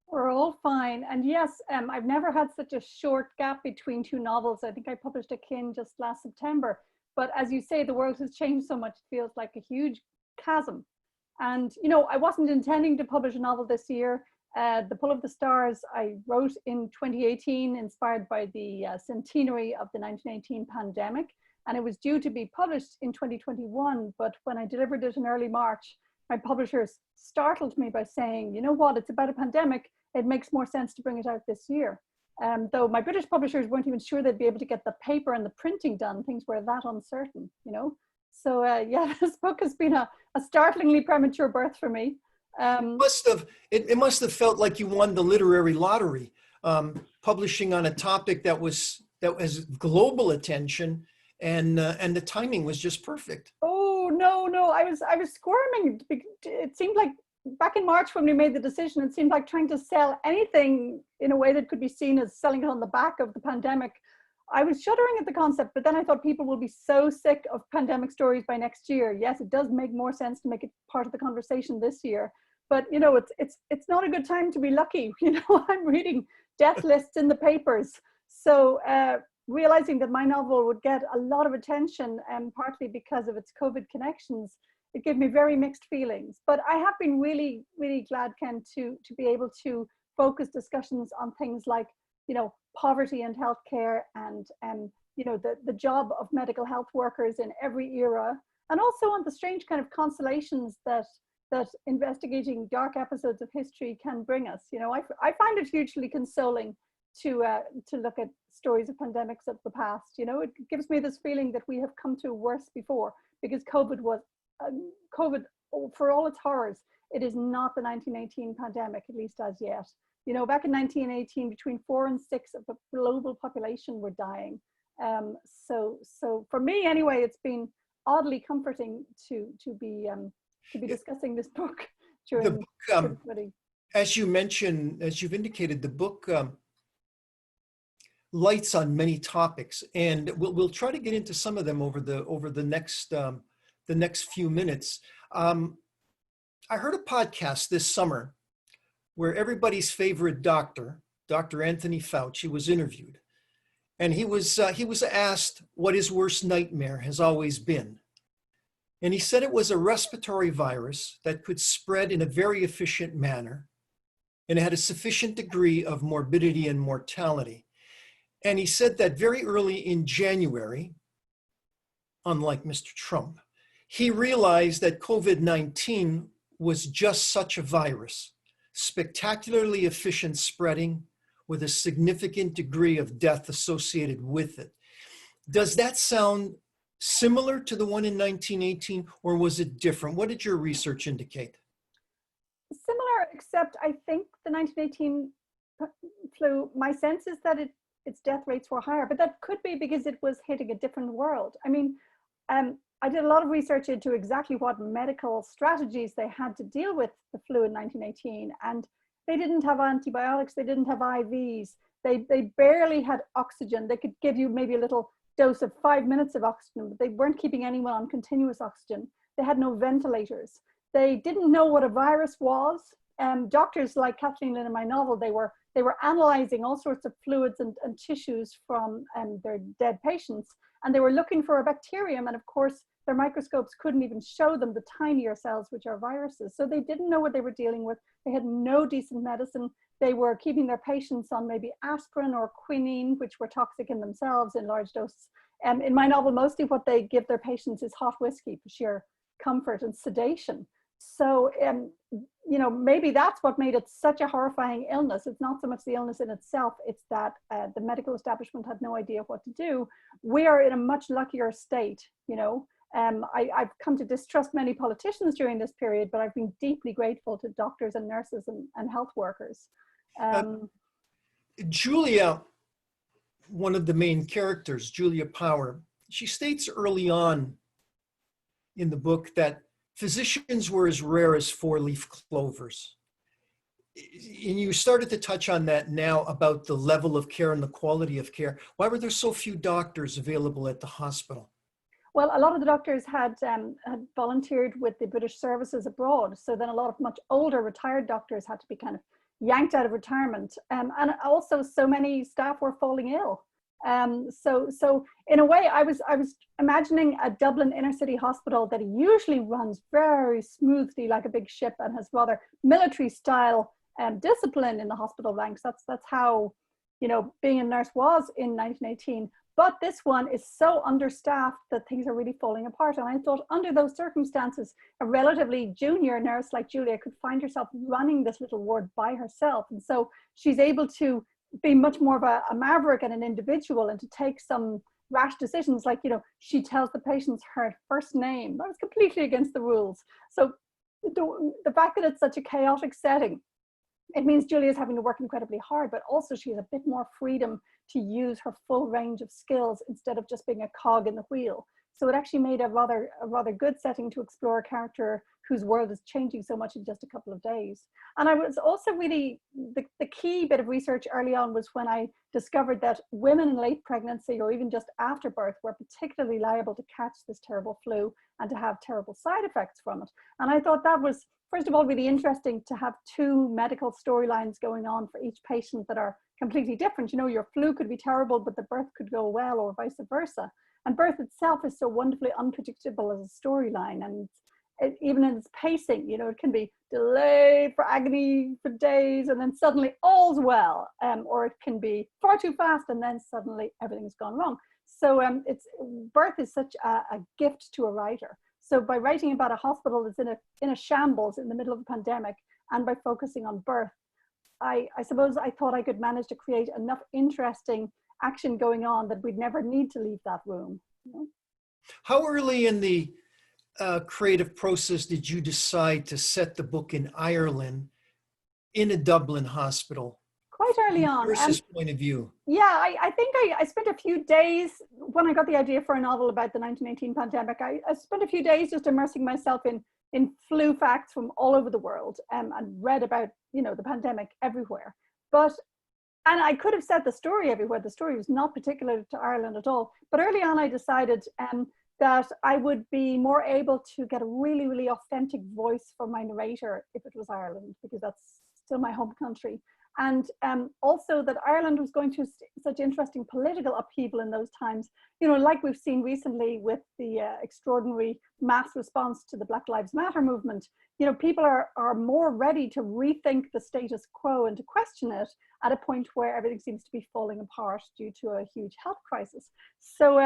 We're all fine. And yes, I've never had such a short gap between 2 novels. I think I published a kin just last September. But as you say, the world has changed so much, it feels like a huge chasm. And, you know, I wasn't intending to publish a novel this year. The Pull of the Stars I wrote in 2018, inspired by the centenary of the 1918 pandemic. And it was due to be published in 2021. But when I delivered it in early March, my publishers startled me by saying, you know what, it's about a pandemic. It makes more sense to bring it out this year. Though my British publishers weren't even sure they'd be able to get the paper and the printing done. Things were that uncertain, you know. So yeah, this book has been a startlingly premature birth for me. It must have felt like you won the literary lottery, publishing on a topic that has global attention, and the timing was just perfect. Oh no, I was squirming. It seemed like back in March when we made the decision, it seemed like trying to sell anything in a way that could be seen as selling it on the back of the pandemic. I was shuddering at the concept, but then I thought people will be so sick of pandemic stories by next year. Yes, it does make more sense to make it part of the conversation this year. But you know, it's not a good time to be lucky. You know, I'm reading death lists in the papers. So realizing that my novel would get a lot of attention, and partly because of its COVID connections, it gave me very mixed feelings. But I have been really, really glad, Ken, to be able to focus discussions on things like, you know, poverty and healthcare, and you know, the job of medical health workers in every era, and also on the strange kind of consolations that investigating dark episodes of history can bring us. You know, I find it hugely consoling to look at stories of pandemics of the past. You know, it gives me this feeling that we have come through worse before, because COVID, for all its horrors, it is not the 1918 pandemic, at least as yet. You know, back in 1918, between 4 and 6 of the global population were dying. So for me, anyway, it's been oddly comforting to be discussing this book during the book. As you mentioned, as you've indicated, the book lights on many topics, and we'll try to get into some of them over the next few minutes. I heard a podcast this summer where everybody's favorite doctor, Dr. Anthony Fauci, was interviewed, and he was asked what his worst nightmare has always been, and he said it was a respiratory virus that could spread in a very efficient manner, and it had a sufficient degree of morbidity and mortality. And he said that very early in January, unlike Mr. Trump, he realized that COVID-19 was just such a virus, spectacularly efficient spreading with a significant degree of death associated with it. Does that sound similar to the one in 1918, or was it different? What did your research indicate? Similar, except I think the 1918 flu, my sense is that its death rates were higher, but that could be because it was hitting a different world. I mean, I did a lot of research into exactly what medical strategies they had to deal with the flu in 1918. And they didn't have antibiotics, they didn't have IVs, they barely had oxygen. They could give you maybe a little dose of 5 minutes of oxygen, but they weren't keeping anyone on continuous oxygen. They had no ventilators. They didn't know what a virus was. Doctors like Kathleen Lynn in my novel, they were analyzing all sorts of fluids and tissues from their dead patients, and they were looking for a bacterium, and of course their microscopes couldn't even show them the tinier cells, which are viruses. So they didn't know what they were dealing with. They had no decent medicine. They were keeping their patients on maybe aspirin or quinine, which were toxic in themselves in large doses. In my novel, mostly what they give their patients is hot whiskey for sheer comfort and sedation. So, you know, maybe that's what made it such a horrifying illness. It's not so much the illness in itself, it's that the medical establishment had no idea what to do. We are in a much luckier state, you know. I've come to distrust many politicians during this period, but I've been deeply grateful to doctors and nurses and health workers. Julia, one of the main characters, Julia Power, she states early on in the book that physicians were as rare as four-leaf clovers. And you started to touch on that now about the level of care and the quality of care. Why were there so few doctors available at the hospital? Well, a lot of the doctors had volunteered with the British services abroad. So then a lot of much older retired doctors had to be kind of yanked out of retirement. And also so many staff were falling ill. So in a way, I was imagining a Dublin inner city hospital that usually runs very smoothly like a big ship and has rather military style discipline in the hospital ranks. That's how, you know, being a nurse was in 1918. But this one is so understaffed that things are really falling apart. And I thought under those circumstances, a relatively junior nurse like Julia could find herself running this little ward by herself. And so she's able to be much more of a maverick and an individual and to take some rash decisions, like, you know, she tells the patients her first name. That was completely against the rules. So the fact that it's such a chaotic setting, it means Julia's having to work incredibly hard, but also she has a bit more freedom to use her full range of skills instead of just being a cog in the wheel. So it actually made a rather good setting to explore a character whose world is changing so much in just a couple of days. And I was also really, the key bit of research early on was when I discovered that women in late pregnancy or even just after birth were particularly liable to catch this terrible flu and to have terrible side effects from it. And I thought that was, first of all, really interesting to have two medical storylines going on for each patient that are completely different. You know, your flu could be terrible, but the birth could go well, or vice versa. And birth itself is so wonderfully unpredictable as a storyline. And even in its pacing, you know, it can be delayed for agony for days and then suddenly all's well. Or it can be far too fast and then suddenly everything's gone wrong. So birth is such a gift to a writer. So by writing about a hospital that's in a shambles in the middle of a pandemic, and by focusing on birth, I suppose I thought I could manage to create enough interesting action going on that we'd never need to leave that room. You know? How early in the creative process did you decide to set the book in Ireland in a Dublin hospital? Quite early on. Versus point of view. Yeah, I think I spent a few days, when I got the idea for a novel about the 1918 pandemic, I spent a few days just immersing myself in flu facts from all over the world and read about, you know, the pandemic everywhere. And I could have said the story everywhere. The story was not particular to Ireland at all. But early on, I decided that I would be more able to get a really, really authentic voice for my narrator if it was Ireland, because that's still my home country. And also that Ireland was going through such interesting political upheaval in those times, you know, like we've seen recently with the extraordinary mass response to the Black Lives Matter movement. You know, people are more ready to rethink the status quo and to question it at a point where everything seems to be falling apart due to a huge health crisis. So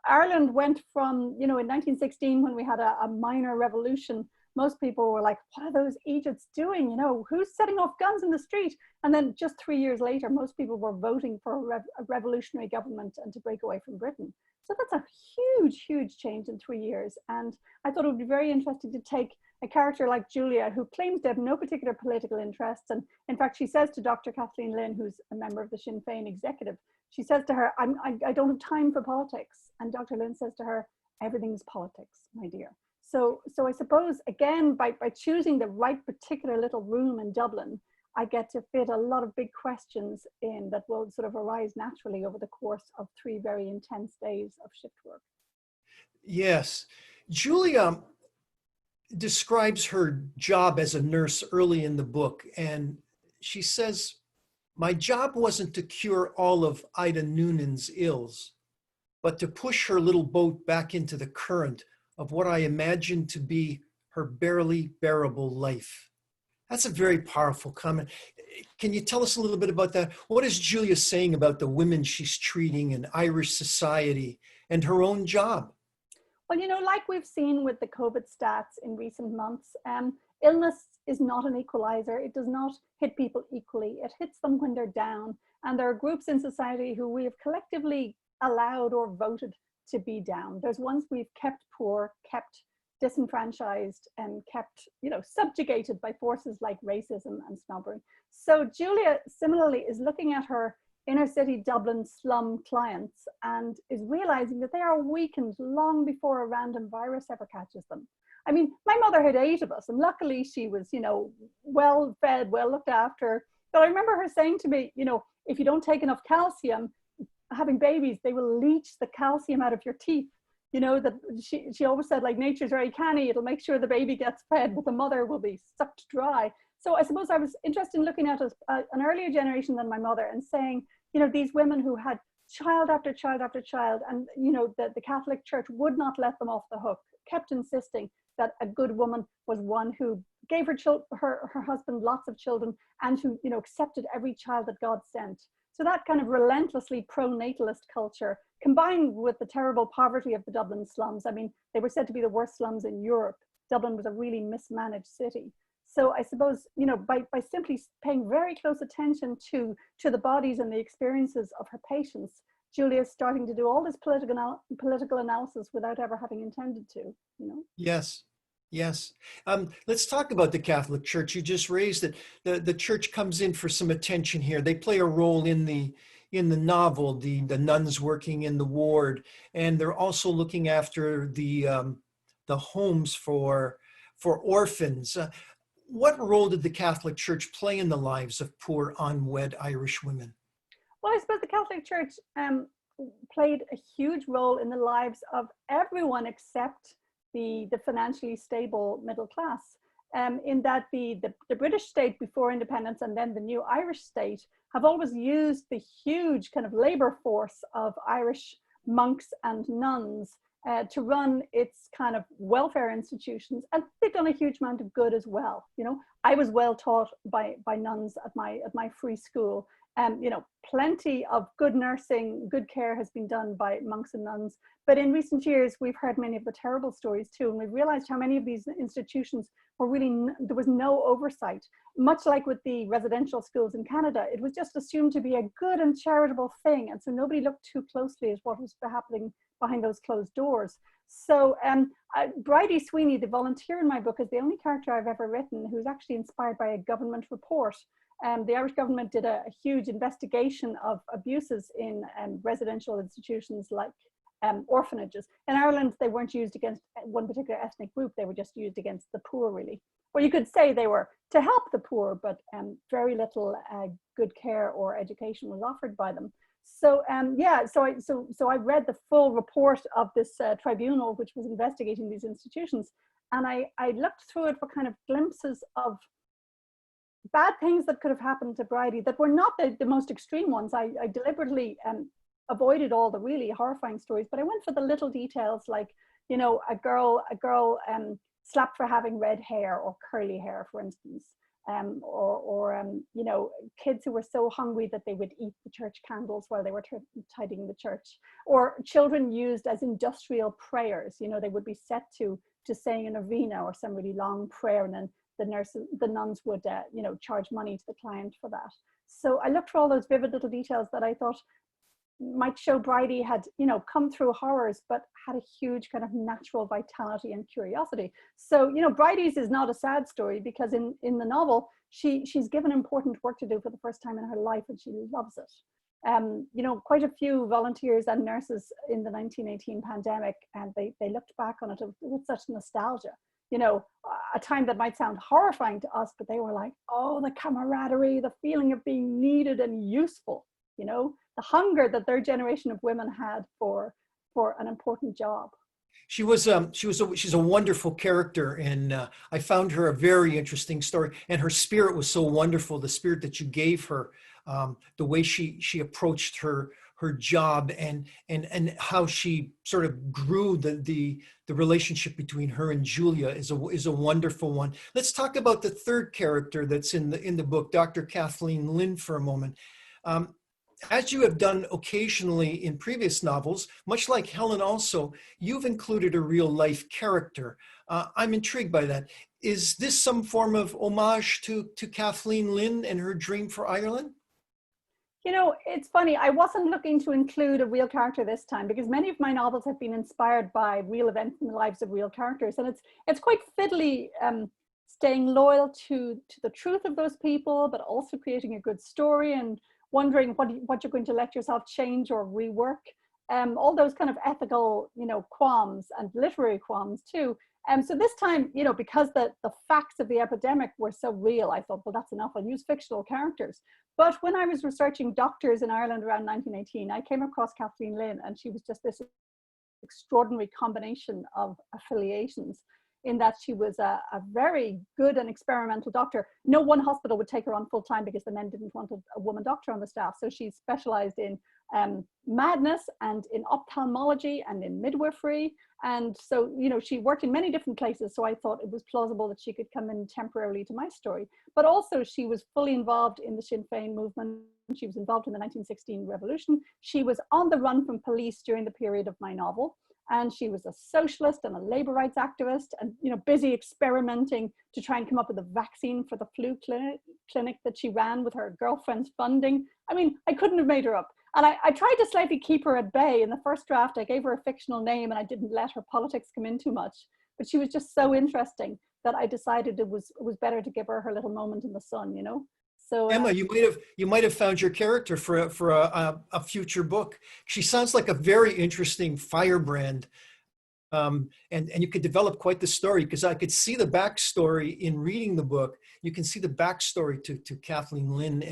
Ireland went from, you know, in 1916, when we had a minor revolution, most people were like, what are those Egypts doing? You know, who's setting off guns in the street? And then just 3 years later, most people were voting for a revolutionary government and to break away from Britain. So that's a huge, huge change in 3 years. And I thought it would be very interesting to take a character like Julia, who claims to have no particular political interests. And in fact, she says to Dr. Kathleen Lynn, who's a member of the Sinn Féin executive, she says to her, I don't have time for politics. And Dr. Lynn says to her, everything's politics, my dear. So I suppose, again, by choosing the right particular little room in Dublin, I get to fit a lot of big questions in that will sort of arise naturally over the course of 3 very intense days of shift work. Yes. Julia describes her job as a nurse early in the book, and she says, "My job wasn't to cure all of Ida Noonan's ills, but to push her little boat back into the current of what I imagined to be her barely bearable life." That's a very powerful comment. Can you tell us a little bit about that? What is Julia saying about the women she's treating in Irish society and her own job? Well, you know, like we've seen with the COVID stats in recent months, illness is not an equalizer. It does not hit people equally. It hits them when they're down. And there are groups in society who we have collectively allowed or voted to be down. There's ones we've kept poor, kept disenfranchised, and kept, you know, subjugated by forces like racism and snobbery. So Julia similarly is looking at her inner city Dublin slum clients and is realizing that they are weakened long before a random virus ever catches them. I mean, my mother had 8 of us, and luckily she was, you know, well fed, well looked after. But I remember her saying to me, you know, if you don't take enough calcium, having babies, they will leach the calcium out of your teeth. You know, that she always said, like, nature's very canny, it'll make sure the baby gets fed, but the mother will be sucked dry. So I suppose I was interested in looking at an earlier generation than my mother and saying, you know, these women who had child after child after child, and, you know, the Catholic Church would not let them off the hook, kept insisting that a good woman was one who gave her husband lots of children and who, you know, accepted every child that God sent. So that kind of relentlessly pro-natalist culture, combined with the terrible poverty of the Dublin slums. I mean, they were said to be the worst slums in Europe. Dublin was a really mismanaged city. So I suppose, you know, by simply paying very close attention to the bodies and the experiences of her patients, Julia is starting to do all this political analysis without ever having intended to, you know? Yes, yes. Let's talk about the Catholic Church. You just raised it. The church comes in for some attention here. They play a role in the novel, the nuns working in the ward, and they're also looking after the homes for orphans. What role did the Catholic Church play in the lives of poor unwed Irish women? Well, I suppose the Catholic Church played a huge role in the lives of everyone except the financially stable middle class, in that the British state before independence and then the new Irish state have always used the huge kind of labor force of Irish monks and nuns to run its kind of welfare institutions, and they've done a huge amount of good as well. You know, I was well taught by nuns at my free school. You know, plenty of good nursing, good care has been done by monks and nuns. But in recent years, we've heard many of the terrible stories too, and we've realized how many of these institutions were really, there was no oversight. Much like with the residential schools in Canada, it was just assumed to be a good and charitable thing. And so nobody looked too closely at what was happening behind those closed doors. So Bridie Sweeney, the volunteer in my book, is the only character I've ever written who's actually inspired by a government report. The Irish government did a huge investigation of abuses in residential institutions like orphanages. In Ireland, they weren't used against one particular ethnic group, they were just used against the poor, really. Or you could say they were to help the poor, but very little good care or education was offered by them. So yeah, so I read the full report of this tribunal, which was investigating these institutions, and I looked through it for kind of glimpses of bad things that could have happened to Bridie that were not the most extreme ones. I deliberately avoided all the really horrifying stories, but I went for the little details, like, you know, a girl slapped for having red hair or curly hair, for instance, or you know, kids who were so hungry that they would eat the church candles while they were tidying the church, or children used as industrial prayers. You know, they would be set to saying a novena or some really long prayer, and then the nuns would, you know, charge money to the client for that. So I looked for all those vivid little details that I thought might show Bridie had, you know, come through horrors, but had a huge kind of natural vitality and curiosity. So, you know, Bridie's is not a sad story, because in the novel, she's given important work to do for the first time in her life, and she loves it. Quite a few volunteers and nurses in the 1918 pandemic, and they looked back on it with such nostalgia. A time that might sound horrifying to us, but they were like, oh, the camaraderie, the feeling of being needed and useful, the hunger that their generation of women had for an important job. She's a wonderful character, and I found her a very interesting story. And her spirit was so wonderful. The spirit that you gave her, the way she approached her job, and how she sort of grew the relationship between her and Julia is a wonderful one. Let's talk about the third character that's in the book, Dr. Kathleen Lynn, for a moment. As you have done occasionally in previous novels, much like Helen also, you've included a real life character. I'm intrigued by that. Is this some form of homage to Kathleen Lynn and her dream for Ireland? It's funny, I wasn't looking to include a real character this time, because many of my novels have been inspired by real events in the lives of real characters. And it's quite fiddly staying loyal to the truth of those people, but also creating a good story and wondering what you're going to let yourself change or rework. All those kind of ethical, qualms, and literary qualms too. So this time, because the facts of the epidemic were so real, I thought, well, that's enough. I'll use fictional characters. But when I was researching doctors in Ireland around 1918, I came across Kathleen Lynn, and she was just this extraordinary combination of affiliations, in that she was a very good and experimental doctor. No one hospital would take her on full time because the men didn't want a woman doctor on the staff. So she specialized in madness and in ophthalmology and in midwifery. And so, she worked in many different places. So I thought it was plausible that she could come in temporarily to my story. But also she was fully involved in the Sinn Féin movement. She was involved in the 1916 revolution. She was on the run from police during the period of my novel. And she was a socialist and a labor rights activist, and busy experimenting to try and come up with a vaccine for the flu clinic that she ran with her girlfriend's funding. I mean, I couldn't have made her up. And I tried to slightly keep her at bay. In the first draft, I gave her a fictional name, and I didn't let her politics come in too much. But she was just so interesting that I decided it was better to give her little moment in the sun, So, Emma, you might have found your character for a future book. She sounds like a very interesting firebrand, and you could develop quite the story, because I could see the backstory in reading the book. You can see the backstory to Kathleen Lynn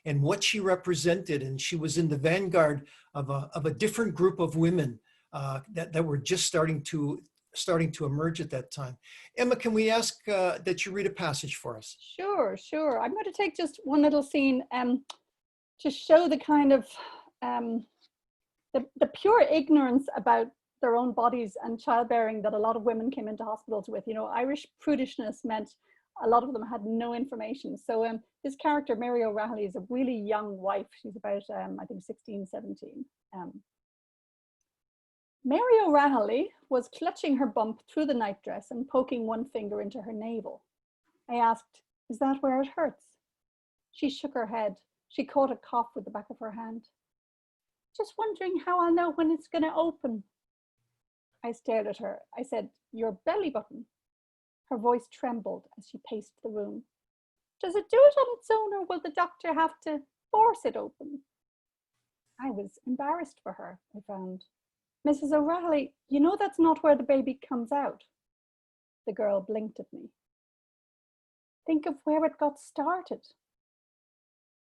and what she represented, and she was in the vanguard of a different group of women that were just starting to emerge at that time. Emma, can we ask that you read a passage for us? Sure. I'm going to take just one little scene to show the kind of the pure ignorance about their own bodies and childbearing that a lot of women came into hospitals with. Irish prudishness meant a lot of them had no information. So this character, Mary O'Reilly, is a really young wife. She's about, I think, 16, 17. Mary O'Reilly was clutching her bump through the nightdress and poking one finger into her navel. I asked, "Is that where it hurts?" She shook her head. She caught a cough with the back of her hand. "Just wondering how I'll know when it's going to open." I stared at her. I said, "Your belly button." Her voice trembled as she paced the room. "Does it do it on its own, or will the doctor have to force it open?" I was embarrassed for her, I found. "Mrs. O'Reilly, that's not where the baby comes out." The girl blinked at me. "Think of where it got started,"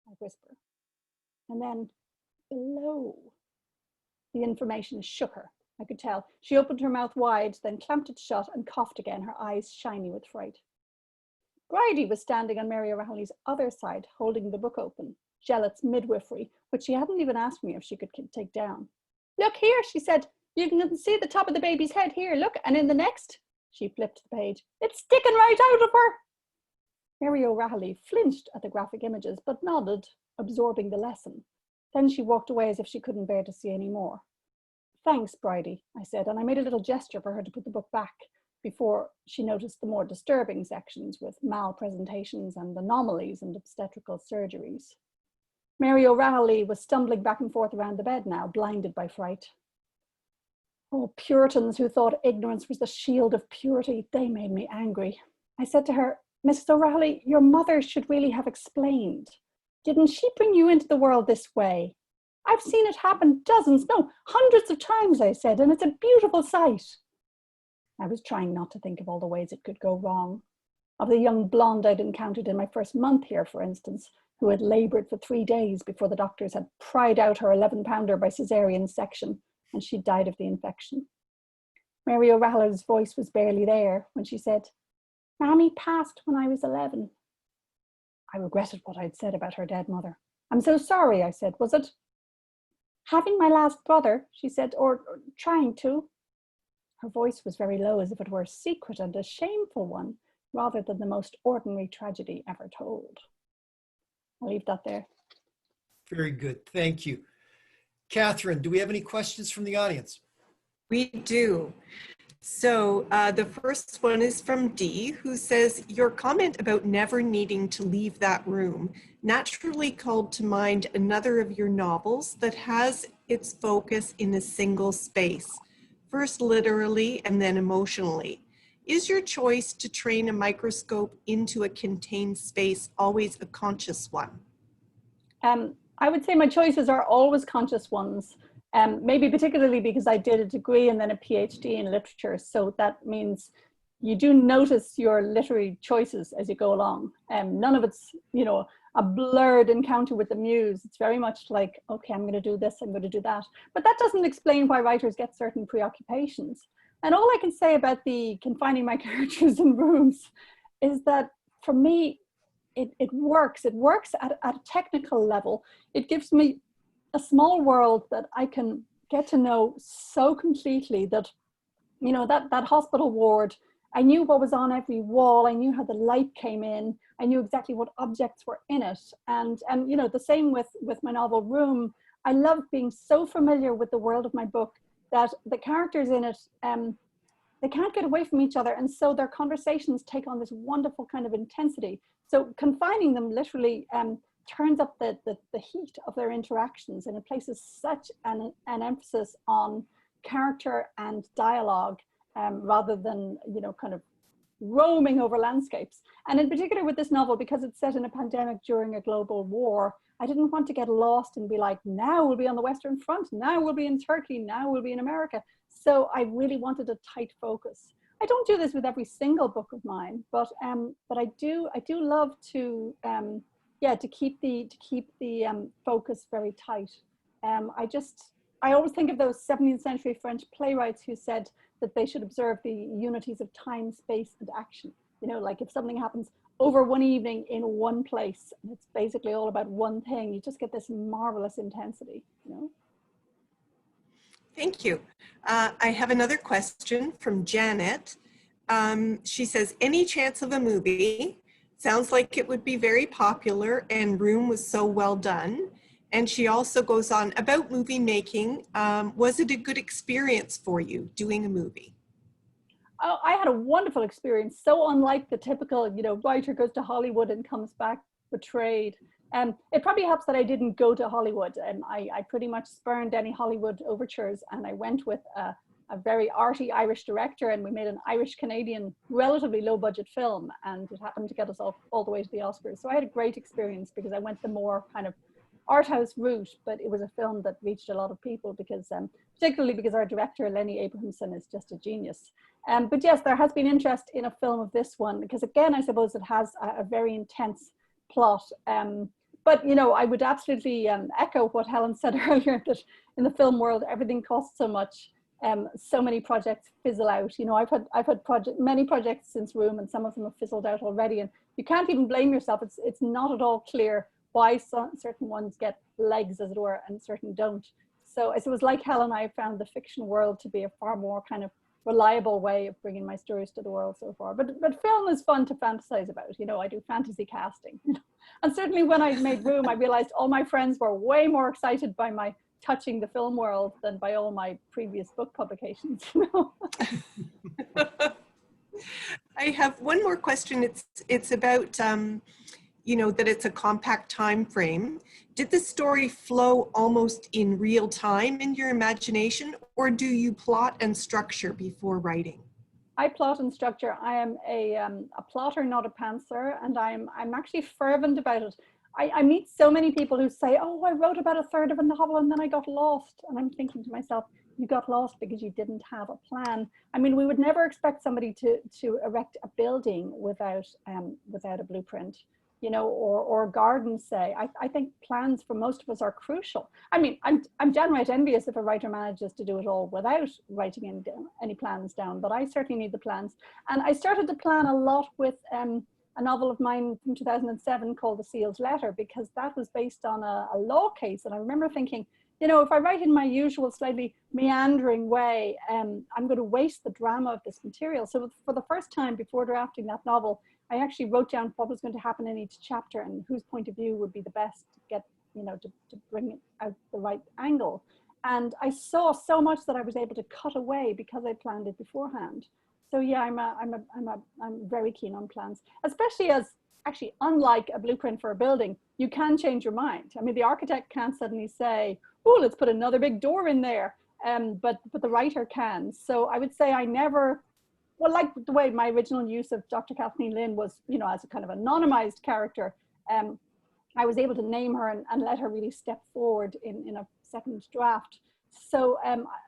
I whisper. And then, below. The information shook her. I could tell. She opened her mouth wide, then clamped it shut and coughed again, her eyes shiny with fright. Bridie was standing on Mary O'Reilly's other side, holding the book open, Gillett's Midwifery, which she hadn't even asked me if she could take down. "Look here," she said. "You can see the top of the baby's head here. Look, and in the next," she flipped the page, "it's sticking right out of her." Mary O'Reilly flinched at the graphic images, but nodded, absorbing the lesson. Then she walked away as if she couldn't bear to see any more. "Thanks, Bridie," I said, and I made a little gesture for her to put the book back before she noticed the more disturbing sections with malpresentations and anomalies and obstetrical surgeries. Mary O'Reilly was stumbling back and forth around the bed now, blinded by fright. Oh, Puritans who thought ignorance was the shield of purity, they made me angry. I said to her, "Mrs. O'Reilly, your mother should really have explained. Didn't she bring you into the world this way? I've seen it happen dozens, no, hundreds of times, I said, and it's a beautiful sight. I was trying not to think of all the ways it could go wrong. Of the young blonde I'd encountered in my first month here, for instance, who had laboured for 3 days before the doctors had pried out her 11-pounder by caesarean section, and she died of the infection. Mary O'Rahilly's voice was barely there when she said, "Mammy passed when I was 11. I regretted what I'd said about her dead mother. "I'm so sorry," I said. "Was it?" "Having my last brother," she said, or trying to. Her voice was very low, as if it were a secret and a shameful one, rather than the most ordinary tragedy ever told. I'll leave that there. Very good. Thank you. Catherine, do we have any questions from the audience? We do. So the first one is from Dee, who says, your comment about never needing to leave that room naturally called to mind another of your novels that has its focus in a single space, first literally and then emotionally. Is your choice to train a microscope into a contained space always a conscious one? I would say my choices are always conscious ones. Maybe particularly because I did a degree and then a PhD in literature. So that means you do notice your literary choices as you go along. None of it's, you know, a blurred encounter with the muse. It's very much like, okay, I'm going to do this, I'm going to do that. But that doesn't explain why writers get certain preoccupations. And all I can say about the confining my characters in rooms is that for me, it works. It works at a technical level. It gives me a small world that I can get to know so completely that, you know, that hospital ward, I knew what was on every wall. I knew how the light came in. I knew exactly what objects were in it. And you know, the same with my novel Room. I love being so familiar with the world of my book that the characters in it, they can't get away from each other. And so their conversations take on this wonderful kind of intensity. So confining them literally turns up the heat of their interactions, and it places such an emphasis on character and dialogue rather than, you know, kind of roaming over landscapes. And in particular with this novel, because it's set in a pandemic during a global war, I didn't want to get lost and be like, now we'll be on the Western Front, now we'll be in Turkey, now we'll be in America. So I really wanted a tight focus. I don't do this with every single book of mine, but I do love to to keep the focus very tight. I always think of those 17th century French playwrights who said that they should observe the unities of time, space, and action. You know, like if something happens over one evening in one place, it's basically all about one thing, you just get this marvelous intensity, you know? Thank you. I have another question from Janet. She says, any chance of a movie? Sounds like it would be very popular, and Room was so well done. And she also goes on about movie making. Was it a good experience for you doing a movie? Oh, I had a wonderful experience. So unlike the typical, you know, writer goes to Hollywood and comes back betrayed. It probably helps that I didn't go to Hollywood. I pretty much spurned any Hollywood overtures, and I went with a very arty Irish director, and we made an Irish-Canadian, relatively low-budget film, and it happened to get us all the way to the Oscars. So I had a great experience because I went the more kind of art house route, but it was a film that reached a lot of people because, particularly because our director, Lenny Abrahamson, is just a genius. But yes, there has been interest in a film of this one because, again, I suppose it has a very intense plot. But, you know, I would absolutely echo what Helen said earlier, that in the film world, everything costs so much. So many projects fizzle out. You know, I've had many projects since Room, and some of them have fizzled out already. And you can't even blame yourself. It's not at all clear why certain ones get legs, as it were, and certain don't. So as it was like Helen, I found the fiction world to be a far more kind of reliable way of bringing my stories to the world so far. But film is fun to fantasize about. You know, I do fantasy casting. And certainly when I made Room, I realized all my friends were way more excited by my touching the film world than by all my previous book publications. You know? I have one more question. It's about, you know, that it's a compact time frame. Did the story flow almost in real time in your imagination, or do you plot and structure before writing? I plot and structure. I am a plotter, not a pantser, and I'm actually fervent about it. I meet so many people who say, oh, I wrote about a third of a novel and then I got lost. And I'm thinking to myself, you got lost because you didn't have a plan. I mean, we would never expect somebody to erect a building without a blueprint, you know, or a garden, say. I think plans for most of us are crucial. I mean, I'm downright envious if a writer manages to do it all without writing any plans down, but I certainly need the plans. And I started to plan a lot with a novel of mine from 2007 called The Sealed Letter, because that was based on a law case. And I remember thinking, you know, if I write in my usual slightly meandering way, I'm going to waste the drama of this material. So for the first time before drafting that novel, I actually wrote down what was going to happen in each chapter and whose point of view would be the best to get, you know, to bring it out the right angle. And I saw so much that I was able to cut away because I planned it beforehand. So yeah, I'm very keen on plans, especially as, actually, unlike a blueprint for a building, you can change your mind. I mean, the architect can't suddenly say, oh, let's put another big door in there, but the writer can. So I would say I never, well, like the way my original use of Dr. Kathleen Lynn was, you know, as a kind of anonymized character, I was able to name her and let her really step forward in a second draft. So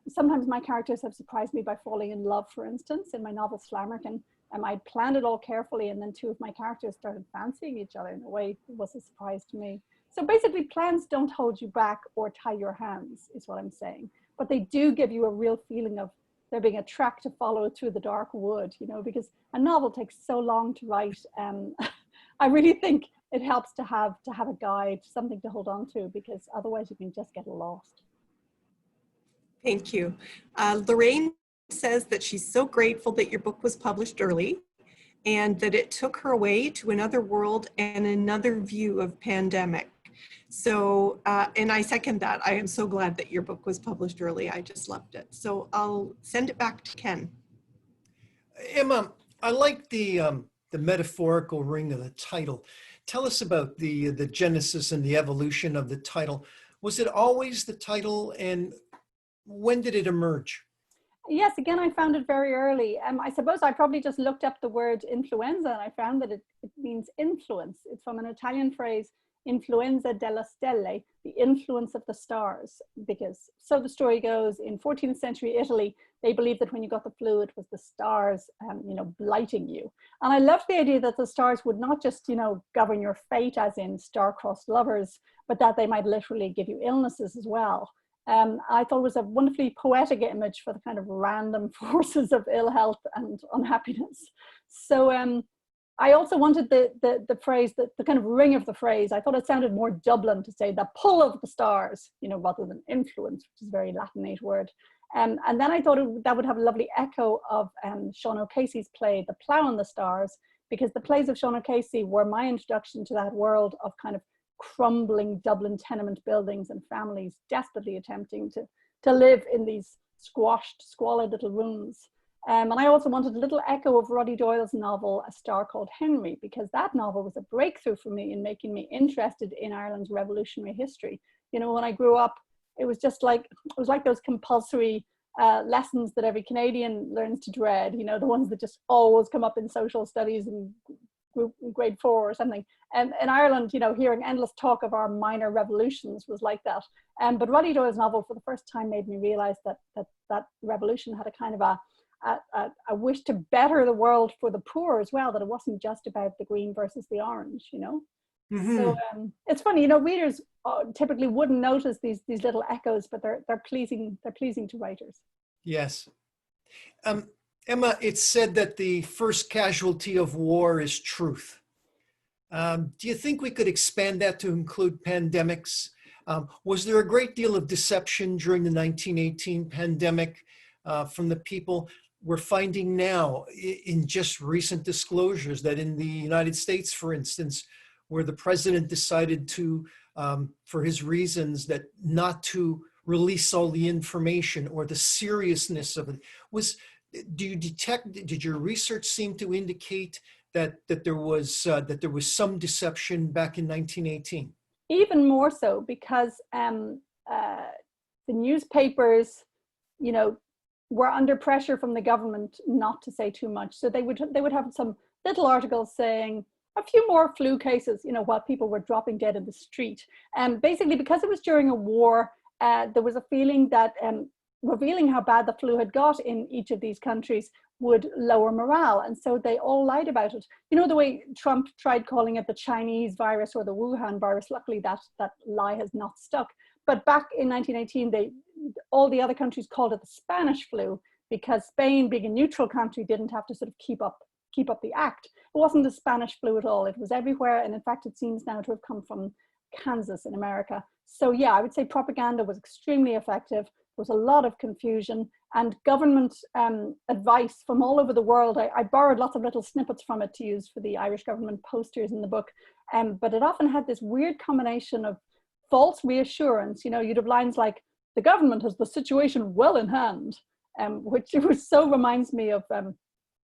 sometimes my characters have surprised me by falling in love, for instance, in my novel Slammerkin. I planned it all carefully, and then two of my characters started fancying each other in a way that was a surprise to me. So basically, plans don't hold you back or tie your hands, is what I'm saying. But they do give you a real feeling of there being a track to follow through the dark wood, you know, because a novel takes so long to write. I really think it helps to have a guide, something to hold on to, because otherwise you can just get lost. Thank you. Lorraine says that she's so grateful that your book was published early and that it took her away to another world and another view of pandemic. So, and I second that. I am so glad that your book was published early. I just loved it. So I'll send it back to Ken. Emma, I like the metaphorical ring of the title. Tell us about the genesis and the evolution of the title. Was it always the title, and when did it emerge? Yes, again, I found it very early. I suppose I probably just looked up the word influenza and I found that it means influence. It's from an Italian phrase, influenza delle stelle, the influence of the stars. Because, so the story goes, in 14th century Italy, they believed that when you got the flu, it was the stars, you know, blighting you. And I loved the idea that the stars would not just, you know, govern your fate, as in star-crossed lovers, but that they might literally give you illnesses as well. I thought it was a wonderfully poetic image for the kind of random forces of ill health and unhappiness. So I also wanted the phrase, the kind of ring of the phrase. I thought it sounded more Dublin to say the pull of the stars, you know, rather than influence, which is a very Latinate word. And then I thought that would have a lovely echo of Sean O'Casey's play, The Plough on the Stars, because the plays of Sean O'Casey were my introduction to that world of kind of crumbling Dublin tenement buildings and families desperately attempting to live in these squashed, squalid little rooms. And I also wanted a little echo of Roddy Doyle's novel, A Star Called Henry, because that novel was a breakthrough for me in making me interested in Ireland's revolutionary history. You know, when I grew up, it was just like, it was like those compulsory lessons that every Canadian learns to dread, you know, the ones that just always come up in social studies and grade 4 or something. And in Ireland, you know, hearing endless talk of our minor revolutions was like that. But Roddy Doyle's novel for the first time made me realize that revolution had a kind of a wish to better the world for the poor as well, that it wasn't just about the green versus the orange, you know. Mm-hmm. So it's funny, you know, readers typically wouldn't notice these little echoes, but they're pleasing to writers. Yes. Emma, it's said that the first casualty of war is truth. Do you think we could expand that to include pandemics? Was there a great deal of deception during the 1918 pandemic from the people? We're finding now in just recent disclosures that in the United States, for instance, where the president decided to, for his reasons, that not to release all the information or the seriousness of it, did your research seem to indicate that there was some deception back in 1918? Even more so, because the newspapers, you know, were under pressure from the government not to say too much. So they would have some little articles saying, a few more flu cases, you know, while people were dropping dead in the street. And basically, because it was during a war, there was a feeling that revealing how bad the flu had got in each of these countries would lower morale. And so they all lied about it. You know, the way Trump tried calling it the Chinese virus or the Wuhan virus, luckily that lie has not stuck. But back in 1918, all the other countries called it the Spanish flu, because Spain, being a neutral country, didn't have to sort of keep up the act. It wasn't the Spanish flu at all. It was everywhere. And in fact, it seems now to have come from Kansas in America. So yeah, I would say propaganda was extremely effective. There was a lot of confusion, and government advice from all over the world. I borrowed lots of little snippets from it to use for the Irish government posters in the book. But it often had this weird combination of false reassurance. You know, you'd have lines like, the government has the situation well in hand, which so reminds me of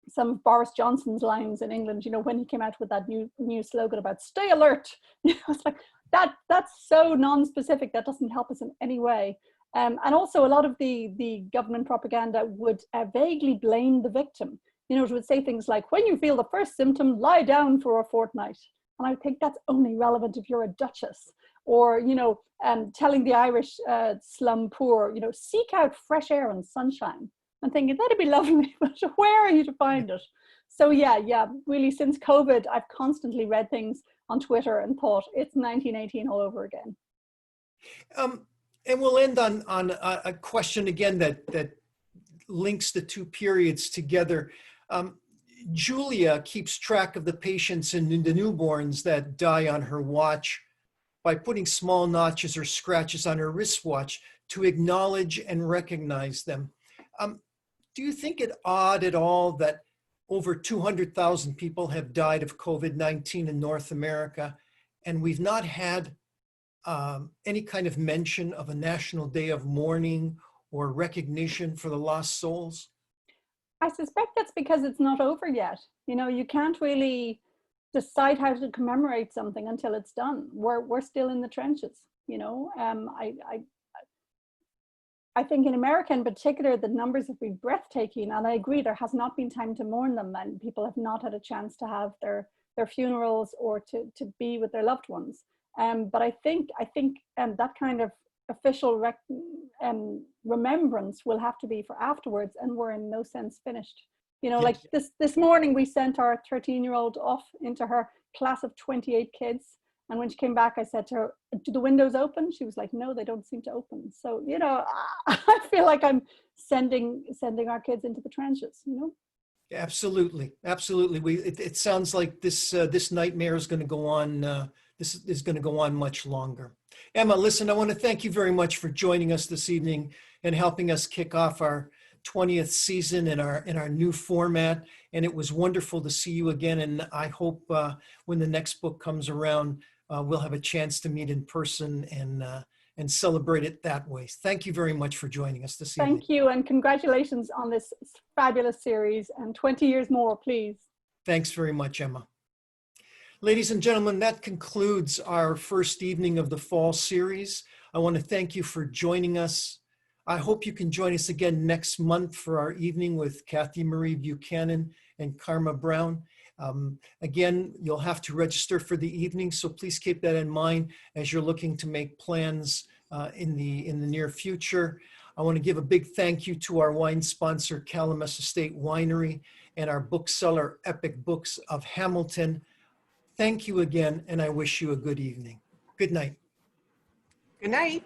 some of Boris Johnson's lines in England, you know, when he came out with that new slogan about stay alert. You know, it's like, that's so non-specific. That doesn't help us in any way. And also a lot of the government propaganda would vaguely blame the victim. You know, it would say things like, when you feel the first symptom, lie down for a fortnight. And I think that's only relevant if you're a duchess. Or, you know, telling the Irish slum poor, you know, seek out fresh air and sunshine. I'm thinking, that'd be lovely, but where are you to find it? So yeah, really since COVID, I've constantly read things on Twitter and thought, it's 1918 all over again. And we'll end on a question again that links the two periods together. Julia keeps track of the patients and the newborns that die on her watch by putting small notches or scratches on her wristwatch to acknowledge and recognize them. Do you think it odd at all that over 200,000 people have died of COVID-19 in North America, and we've not had any kind of mention of a national day of mourning or recognition for the lost souls? I suspect that's because it's not over yet. You know, you can't really decide how to commemorate something until it's done. We're still in the trenches, you know. I think in America in particular, the numbers have been breathtaking, and I agree there has not been time to mourn them, and people have not had a chance to have their funerals or to be with their loved ones. But I think that kind of official remembrance will have to be for afterwards, and we're in no sense finished. You know, like this morning we sent our 13-year-old off into her class of 28 kids. And when she came back, I said to her, do the windows open? She was like, no, they don't seem to open. So, you know, I feel like I'm sending our kids into the trenches, you know? Absolutely. Absolutely. It sounds like this nightmare is going to go on. This is going to go on much longer. Emma, listen, I want to thank you very much for joining us this evening and helping us kick off our 20th season in our new format. And it was wonderful to see you again. And I hope when the next book comes around, we'll have a chance to meet in person and celebrate it that way. Thank you very much for joining us this evening. Thank you, and congratulations on this fabulous series, and 20 years more, please. Thanks very much, Emma. Ladies and gentlemen, that concludes our first evening of the fall series. I want to thank you for joining us. I hope you can join us again next month for our evening with Kathy Marie Buchanan and Karma Brown. Again, you'll have to register for the evening, so please keep that in mind as you're looking to make plans in the near future. I want to give a big thank you to our wine sponsor, Calamus Estate Winery, and our bookseller, Epic Books of Hamilton. Thank you again, and I wish you a good evening. Good night. Good night.